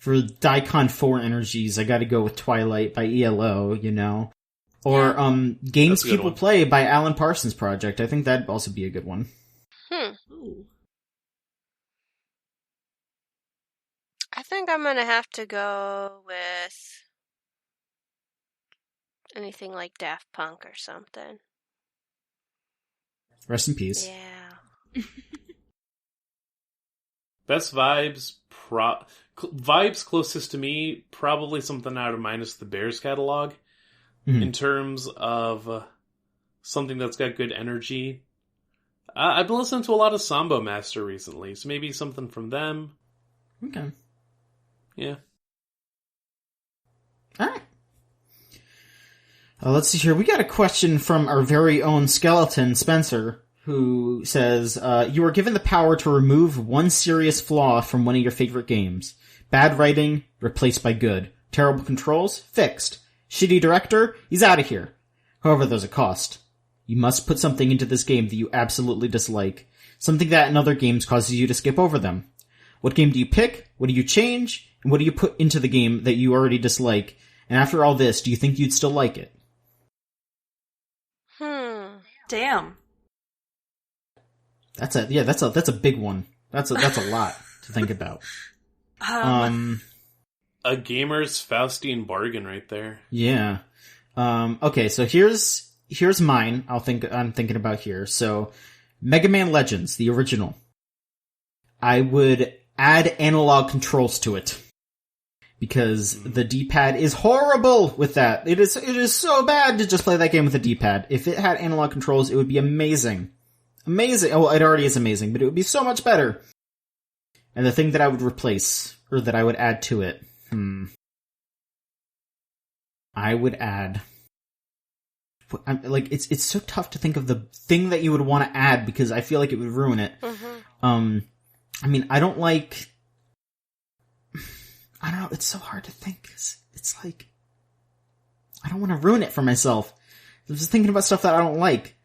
Daikon 4 energies, I got to go with Twilight by ELO. You know, Or Games That's a good People one. Play by Alan Parsons Project. I think that'd also be a good one. Ooh. I think I'm gonna have to go with anything like Daft Punk or something. Rest in peace. Yeah. Best vibes, vibes closest to me, probably something out of Minus the Bears catalog. Mhm. In terms of something that's got good energy. I've been listening to a lot of Sambo Master recently, so maybe something from them. Okay. Yeah. Alright. Let's see here. We got a question from our very own Skeleton, Spencer, who says, you are given the power to remove one serious flaw from one of your favorite games. Bad writing, replaced by good. Terrible controls, fixed. Shitty director, he's out of here. However, there's a cost. You must put something into this game that you absolutely dislike. Something that in other games causes you to skip over them. What game do you pick? What do you change? And what do you put into the game that you already dislike? And after all this, do you think you'd still like it? Damn. That's a big one. That's a lot to think about. A gamer's Faustian bargain right there. Yeah. Okay, so here's mine. I'm thinking about here. So, Mega Man Legends, the original. I would add analog controls to it. Because the D-pad is horrible with that. It is so bad to just play that game with a D-pad. If it had analog controls, it would be amazing. Amazing. Oh, it already is amazing, but it would be so much better. And the thing that I would replace, or that I would add to it, I would add... Like, it's so tough to think of the thing that you would want to add, because I feel like it would ruin it. Mm-hmm. I mean, I don't like... I don't know, it's so hard to think. It's like... I don't want to ruin it for myself. I'm just thinking about stuff that I don't like.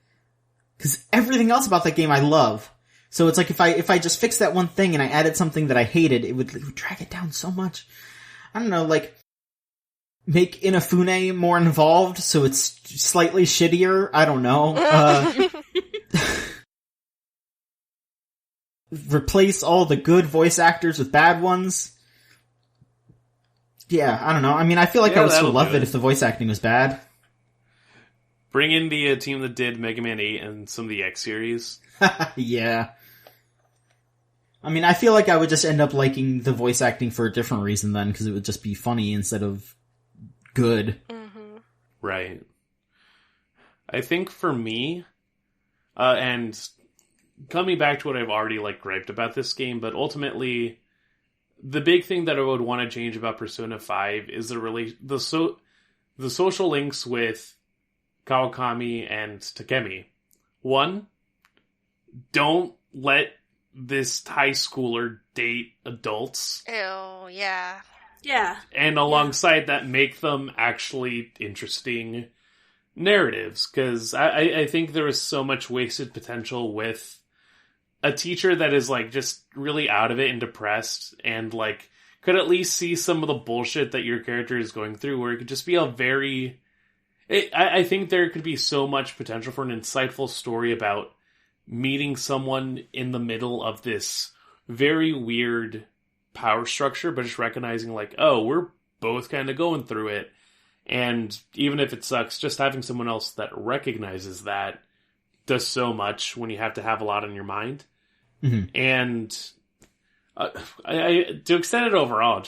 Because everything else about that game I love. So it's like if I just fixed that one thing and I added something that I hated, it would drag it down so much. I don't know, like... Make Inafune more involved so it's slightly shittier? I don't know. Replace all the good voice actors with bad ones? Yeah, I don't know. I mean, I feel like I would still love it if the voice acting was bad. Bring in the team that did Mega Man 8 and some of the X series. Yeah. I mean, I feel like I would just end up liking the voice acting for a different reason then, because it would just be funny instead of good. Mm-hmm. Right. I think for me, and coming back to what I've already griped about this game, but ultimately, the big thing that I would want to change about Persona 5 is the social links with Kawakami and Takemi. One, don't let this high schooler date adults. Ew, yeah. Yeah. And alongside that, make them actually interesting narratives. Because I think there is so much wasted potential with a teacher that is just really out of it and depressed and could at least see some of the bullshit that your character is going through, where it could just be a very... I think there could be so much potential for an insightful story about meeting someone in the middle of this very weird power structure, but just recognizing oh, we're both kind of going through it. And even if it sucks, just having someone else that recognizes that does so much when you have to have a lot on your mind. Mm-hmm. And to extend it overall,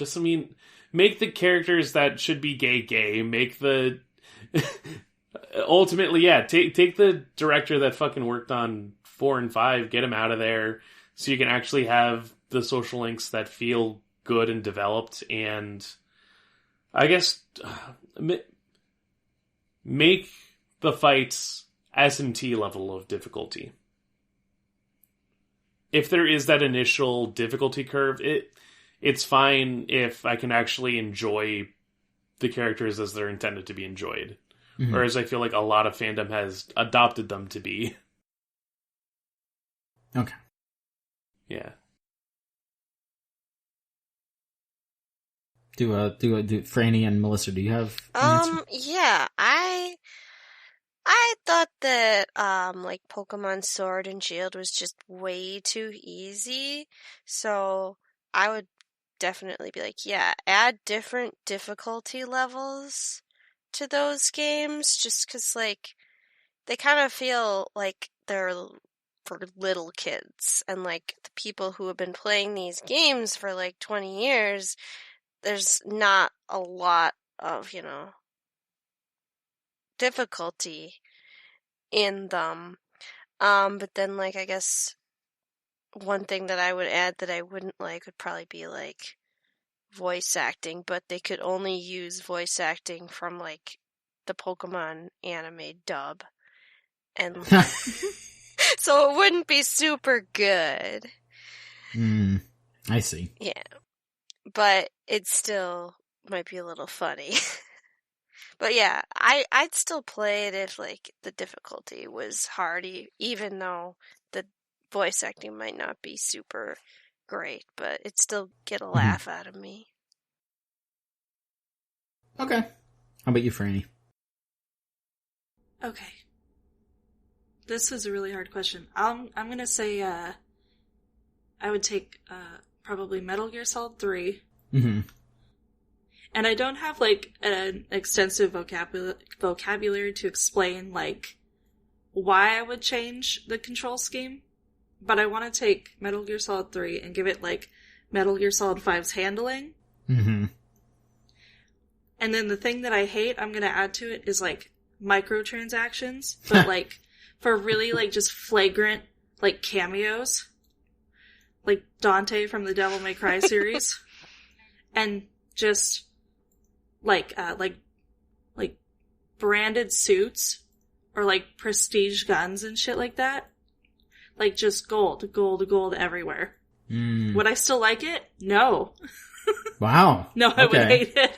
make the characters that should be gay. Make the... Ultimately, yeah, take the director that fucking worked on 4 and 5, get him out of there, so you can actually have the social links that feel good and developed, and I guess make the fights SMT level of difficulty. If there is that initial difficulty curve, it's fine if I can actually enjoy the characters as they're intended to be enjoyed. Mm-hmm. Whereas I feel like a lot of fandom has adopted them to be. Okay. Yeah. Franny and Melissa, do you have an answer? Yeah, I thought that, like, Pokemon Sword and Shield was just way too easy, so I would definitely be like, yeah, add different difficulty levels to those games, just 'cause, like, they kind of feel like they're for little kids, and, like, the people who have been playing these games for, like, 20 years, there's not a lot of, difficulty in them. But then, like, I guess one thing that I would add that I wouldn't like would probably be, like, voice acting, but they could only use voice acting from, like, the Pokemon anime dub. And so it wouldn't be super good. I see. Yeah. But it still might be a little funny. But yeah, I'd still play it if, like, the difficulty was hard, even though the voice acting might not be super great, but it'd still get a laugh out of me. Okay. How about you, Franny? Okay. This was a really hard question. I'm gonna say, I would take, probably Metal Gear Solid 3. Mm-hmm. And I don't have, like, an extensive vocabulary to explain, like, why I would change the control scheme. But I want to take Metal Gear Solid 3 and give it, like, Metal Gear Solid 5's handling. Mm-hmm. And then the thing that I hate, I'm going to add to it, is, like, microtransactions. But, like, for really, like, just flagrant, like, cameos. Like Dante from the Devil May Cry series. And just... like branded suits or like prestige guns and shit like that. Like just gold everywhere. Would I still like it? No. Wow. No, I would hate it.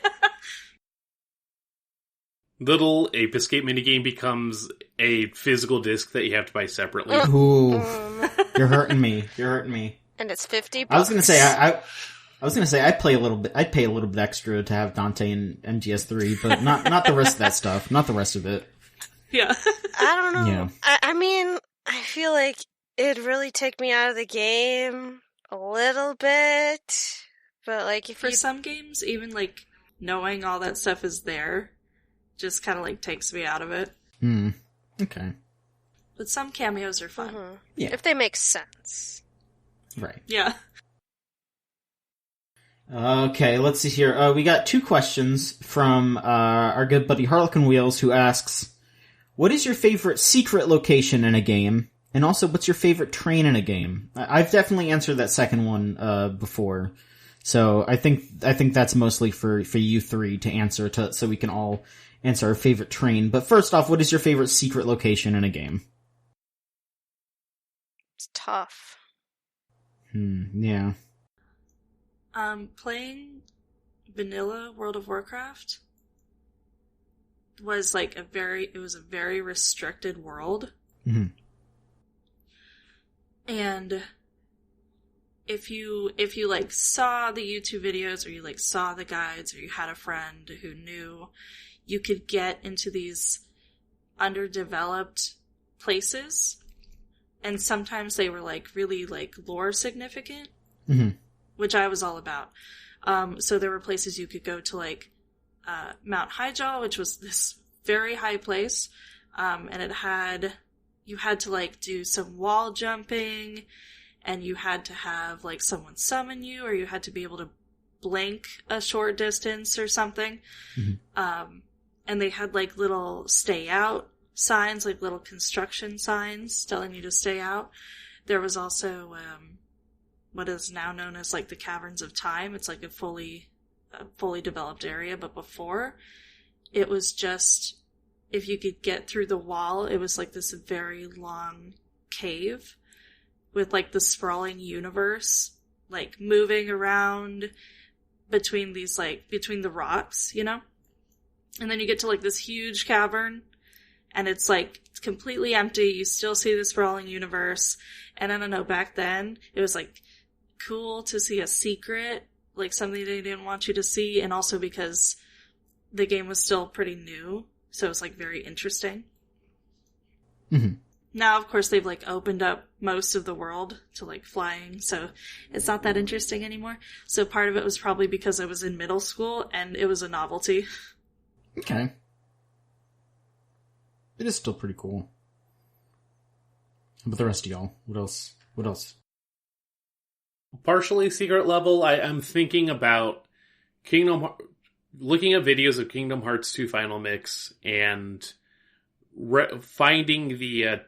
Little Ape Escape minigame becomes a physical disc that you have to buy separately. Ooh. You're hurting me. And it's $50. I was gonna say I'd pay a little bit extra to have Dante and MGS3, but not the rest of that stuff. Not the rest of it. Yeah. I don't know. Yeah. I mean, I feel like it'd really take me out of the game a little bit. But, like, if For some games, even, like, knowing all that stuff is there just kind of, like, takes me out of it. Okay. But some cameos are fun. Mm-hmm. Yeah. If they make sense. Right. Yeah. Okay, let's see here. We got 2 questions from our good buddy Harlequin Wheels, who asks, what is your favorite secret location in a game? And also, what's your favorite train in a game? I've definitely answered that second one before. So I think that's mostly for you 3 to answer, so we can all answer our favorite train. But first off, what is your favorite secret location in a game? It's tough. Yeah. Playing vanilla World of Warcraft was like a very restricted world. Mm-hmm. And if you like saw the YouTube videos, or you like saw the guides, or you had a friend who knew, you could get into these underdeveloped places, and sometimes they were like really like lore significant, which I was all about. So there were places you could go to, like Mount Highjaw, which was this very high place, and you had to like do some wall jumping, and you had to have like someone summon you, or you had to be able to blink a short distance or something. And they had like little stay out signs, like little construction signs telling you to stay out. There was also what is now known as like the Caverns of Time. It's like a fully developed area, but before it was just, if you could get through the wall, it was like this very long cave with like the sprawling universe like moving around between the rocks, you know? And then you get to like this huge cavern, and it's like it's completely empty. You still see the sprawling universe. And I don't know, back then it was like cool to see a secret like something they didn't want you to see, and also because the game was still pretty new, so it was like very interesting. Mm-hmm. Now, of course, they've like opened up most of the world to like flying, so it's not that interesting anymore. So part of it was probably because I was in middle school and it was a novelty. Okay. It is still pretty cool. How about the rest of y'all? What else? What else? Partially secret level, I'm thinking about looking at videos of Kingdom Hearts 2 Final Mix and finding the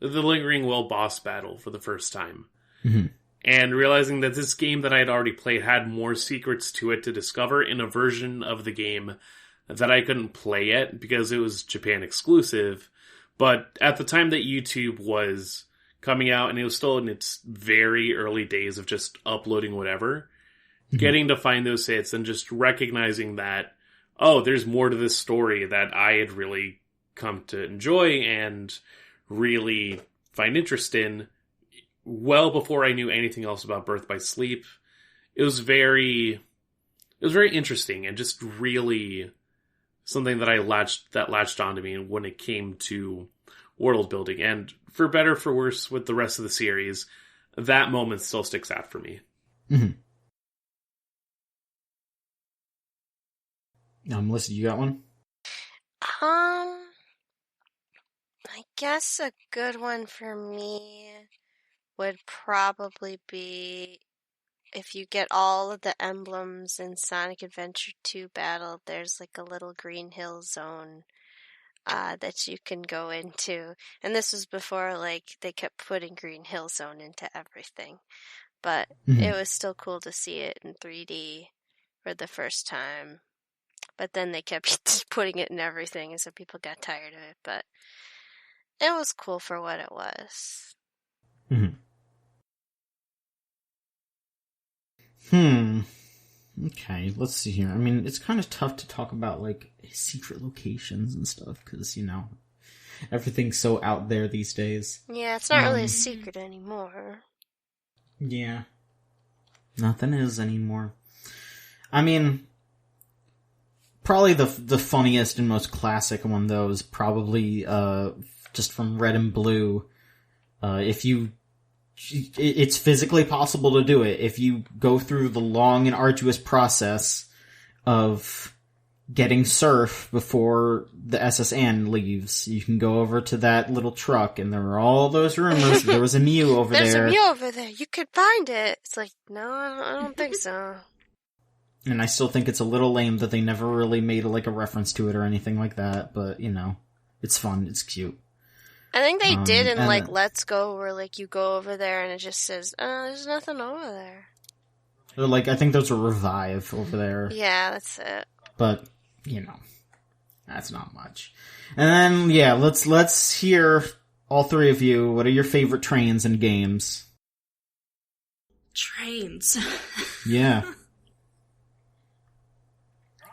the Lingering Will boss battle for the first time. Mm-hmm. And realizing that this game that I had already played had more secrets to it to discover in a version of the game that I couldn't play yet because it was Japan exclusive. But at the time that YouTube was coming out, and it was still in its very early days of just uploading whatever, getting to find those hits and just recognizing that, oh, there's more to this story that I had really come to enjoy and really find interest in well before I knew anything else about Birth by Sleep. It was very interesting and just really something that latched onto me when it came to world building. And for better or for worse with the rest of the series, that moment still sticks out for me. Mm-hmm. Now, Melissa, you got one? I guess a good one for me would probably be if you get all of the emblems in Sonic Adventure 2 Battle, there's like a little Green Hill zone that you can go into. And this was before like they kept putting Green Hill Zone into everything. But it was still cool to see it in 3D for the first time. But then they kept putting it in everything, and so people got tired of it. But it was cool for what it was. Okay, let's see here. I mean, it's kind of tough to talk about, like, secret locations and stuff, because, you know, everything's so out there these days. Yeah, it's not really a secret anymore. Yeah. Nothing is anymore. I mean, probably the funniest and most classic one, though, is probably just from Red and Blue. It's physically possible to do it if you go through the long and arduous process of getting Surf before the SS leaves. You can go over to that little truck, and there were all those rumors. There was a Mew over There's there. There's a Mew over there. You could find it. It's like, no, I don't think so. And I still think it's a little lame that they never really made like a reference to it or anything like that. But, you know, it's fun. It's cute. I think they did in, like, Let's Go, where, like, you go over there and it just says, there's nothing over there. Or, like, I think there's a Revive over there. Yeah, that's it. But, you know, that's not much. And then, yeah, let's hear, all three of you, what are your favorite trains and games? Trains. Yeah.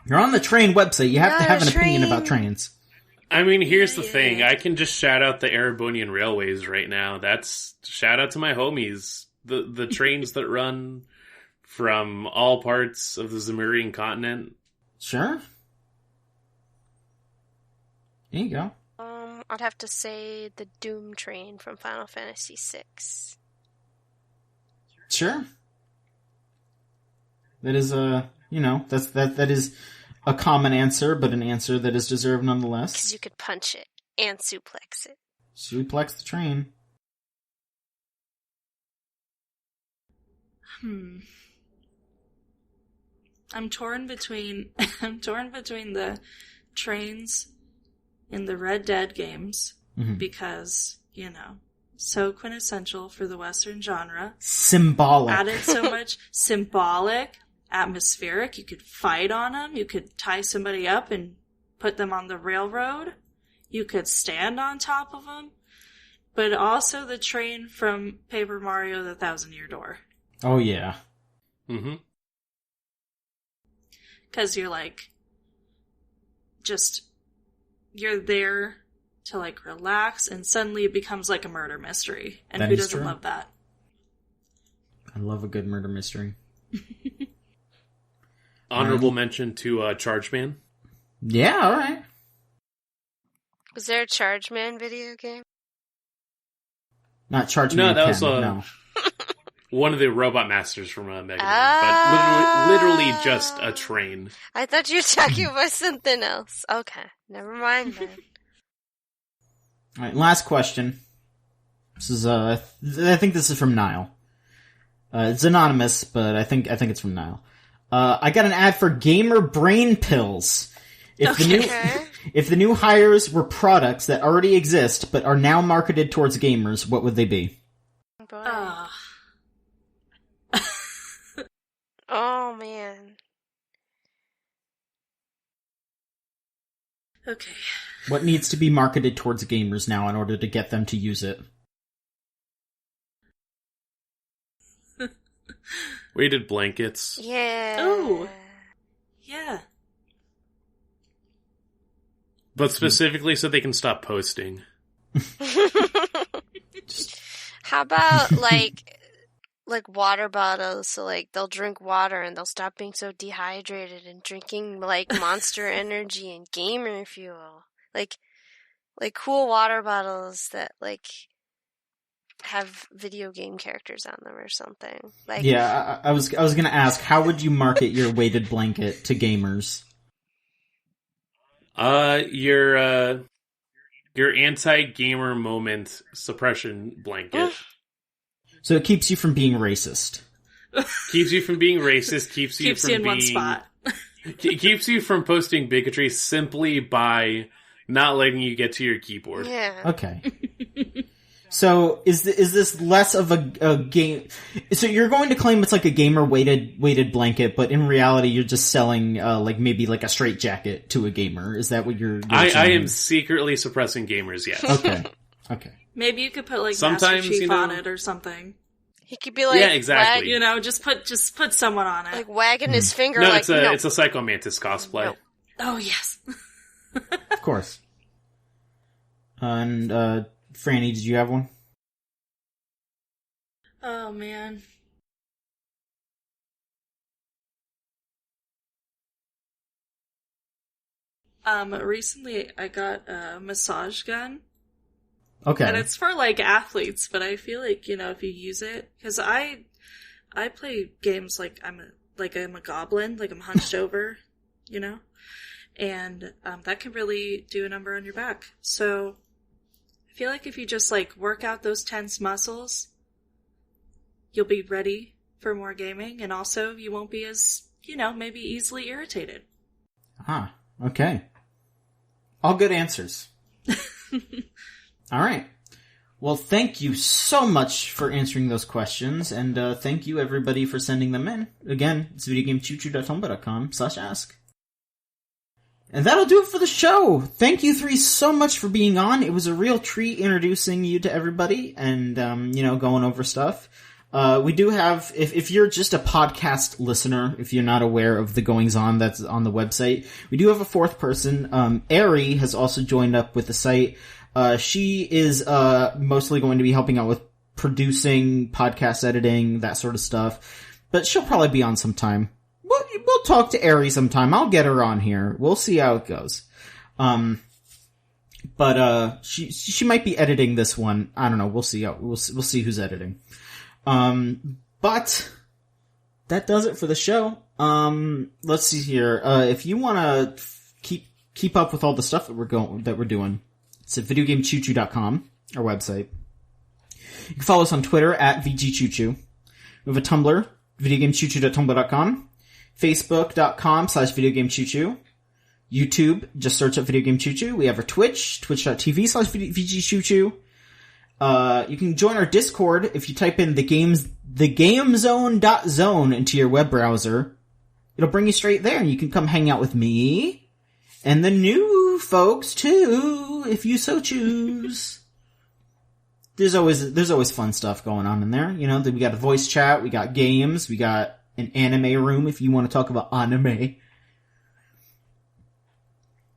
You're on the train website. You have to have an opinion about trains. I mean, here's the thing. I can just shout out the Erebonian Railways right now. That's shout out to my homies. The trains that run from all parts of the Zemurian continent. Sure. There you go. I'd have to say the Doom train from Final Fantasy VI. Sure. That is that is a common answer, but an answer that is deserved nonetheless. Because you could punch it and suplex it. Suplex the train. I'm torn between the trains in the Red Dead games because, you know, so quintessential for the Western genre. Symbolic. Added so much symbolic. Atmospheric. You could fight on them. You could tie somebody up and put them on the railroad. You could stand on top of them. But also the train from Paper Mario: The Thousand Year Door. Oh, yeah. Because you're like, you're there to like relax, and suddenly it becomes like a murder mystery. And who doesn't love that? I love a good murder mystery. Honorable mention to Charge Man. Yeah, alright. Was there a Charge Man video game? Not Charge No, Man that was no. one of the Robot Masters from Mega Man, but literally just a train. I thought you were talking about something else. Okay, never mind then. Alright, last question. This is, I think this is from Niall. It's anonymous, but I think it's from Niall. I got an ad for Gamer Brain Pills. If the new hires were products that already exist but are now marketed towards gamers, what would they be? Oh man. Okay. What needs to be marketed towards gamers now in order to get them to use it? Weighted blankets. Yeah. Oh. Yeah. But specifically so they can stop posting. How about like water bottles, so like they'll drink water and they'll stop being so dehydrated and drinking like Monster Energy and gamer fuel. Like cool water bottles that like have video game characters on them or something. Like yeah, I was gonna ask, how would you market your weighted blanket to gamers? Your anti-gamer moment suppression blanket. So it keeps you from being racist. Keeps you from being racist, keeps you in one spot. Keeps you from posting bigotry simply by not letting you get to your keyboard. yeah. Okay. So is this less of a game? So you're going to claim it's like a gamer weighted blanket, but in reality you're just selling like maybe like a straitjacket to a gamer. Is that what you're I saying? am secretly suppressing gamers, yes. Okay. Maybe you could put like Sometimes, Master Chief you know- on it or something. He could be like Yeah, exactly. You know, just put someone on it. like wagging his finger No, like it's a Psycho Mantis cosplay. No. Oh yes. Of course. And Franny, did you have one? Oh man. Recently I got a massage gun. Okay. And it's for like athletes, but I feel like, you know, if you use it, because I play games like I'm a goblin, like I'm hunched over, you know, and that can really do a number on your back. So I feel like if you just like work out those tense muscles, you'll be ready for more gaming, and also you won't be as, you know, maybe easily irritated. Ah, okay. All good answers. All right. Well, thank you so much for answering those questions, and thank you everybody for sending them in. Again, it's videogamechoochoo.tumblr.com/ask. And that'll do it for the show. Thank you three so much for being on. It was a real treat introducing you to everybody and, you know, going over stuff. We do have, if you're just a podcast listener, if you're not aware of the goings on that's on the website, we do have a fourth person. Ari has also joined up with the site. She is, mostly going to be helping out with producing, podcast editing, that sort of stuff. But she'll probably be on sometime. We'll talk to Ari sometime. I'll get her on here. We'll see how it goes. But she might be editing this one. I don't know. We'll see. We'll see who's editing. But that does it for the show. Let's see here. If you want to keep up with all the stuff that we're doing, it's at videogamechoochoo.com, our website. You can follow us on Twitter at VGChoochoo. We have a Tumblr, videogamechoochoo.tumblr.com, facebook.com/videogamechoochoo, YouTube, just search up videogamechoochoo. We have our Twitch, twitch.tv/VGChoochoo. You can join our Discord if you type in the gamezone.zone into your web browser. It'll bring you straight there, and you can come hang out with me and the new folks too, if you so choose. There's always fun stuff going on in there. You know, we got a voice chat, we got games, we got an anime room if you want to talk about anime.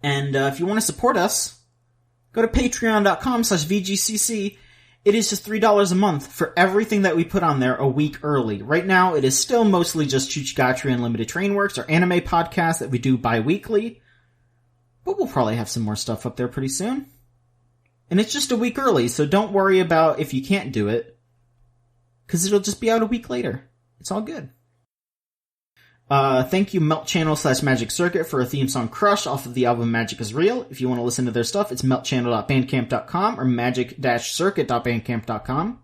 And if you want to support us, go to patreon.com/VGCC. It is just $3 a month for everything that we put on there a week early. Right now, it is still mostly just Chuchigatri Unlimited Trainworks, our anime podcast that we do bi-weekly. But we'll probably have some more stuff up there pretty soon. And it's just a week early, so don't worry about if you can't do it. Because it'll just be out a week later. It's all good. Thank you Melt Channel / Magic Circuit for a theme song Crush off of the album Magic is Real. If you want to listen to their stuff, it's meltchannel.bandcamp.com or magic-circuit.bandcamp.com.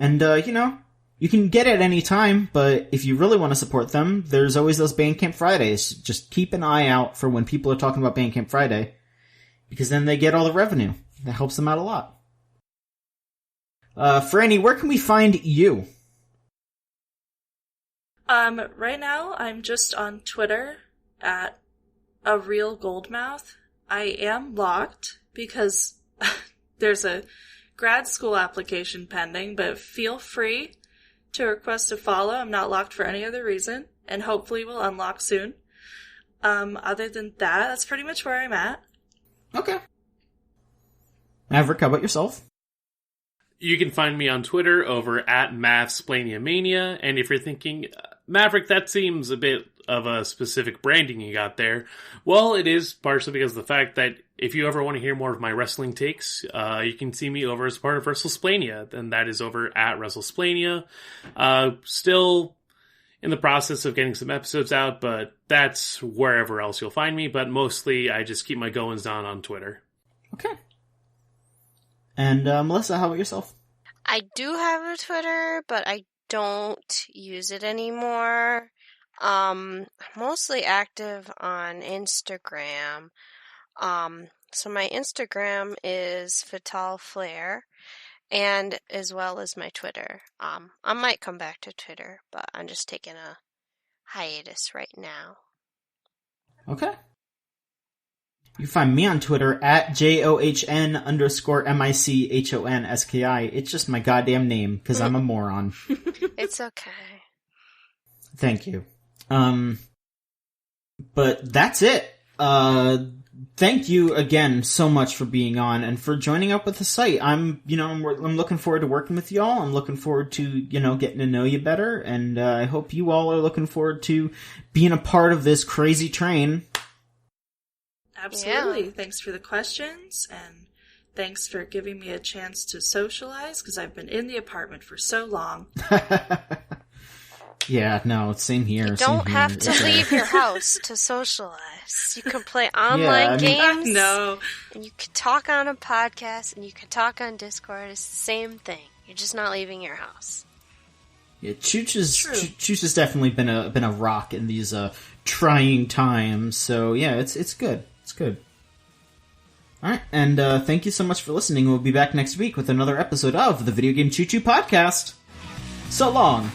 And, you can get it any time, but if you really want to support them, there's always those Bandcamp Fridays. Just keep an eye out for when people are talking about Bandcamp Friday, because then they get all the revenue. That helps them out a lot. Franny, where can we find you? Right now, I'm just on Twitter at a real goldmouth. I am locked because there's a grad school application pending, but feel free to request a follow. I'm not locked for any other reason, and hopefully will unlock soon. Other than that, that's pretty much where I'm at. Okay. Maverick, how about yourself? You can find me on Twitter over at MavSplaniaMania, and if you're thinking, Maverick, that seems a bit of a specific branding you got there, well, it is partially because of the fact that if you ever want to hear more of my wrestling takes, you can see me over as part of WrestleSplania, and that is over at WrestleSplania. Still in the process of getting some episodes out, but that's wherever else you'll find me, but mostly I just keep my goings down on Twitter. Okay. And Melissa, how about yourself? I do have a Twitter, but I don't use it anymore. I'm mostly active on Instagram. So my Instagram is Fatal Flare, and as well as my Twitter. I might come back to Twitter, but I'm just taking a hiatus right now. Okay. You can find me on Twitter at JOHN_MICHONSKI. It's just my goddamn name, because I'm a moron. It's okay. Thank you. But that's it. Thank you again so much for being on and for joining up with the site. I'm looking forward to working with y'all. I'm looking forward to, getting to know you better. And I hope you all are looking forward to being a part of this crazy train. Absolutely. Yeah. Thanks for the questions, and thanks for giving me a chance to socialize, because I've been in the apartment for so long. Yeah, no, same here. You don't have to leave your house to socialize. You can play online games. No. And you can talk on a podcast, and you can talk on Discord. It's the same thing. You're just not leaving your house. Yeah, Chooch has definitely been a rock in these trying times. So yeah, it's good. It's good. Alright, and thank you so much for listening. We'll be back next week with another episode of the Video Game Choo Choo Podcast. So long!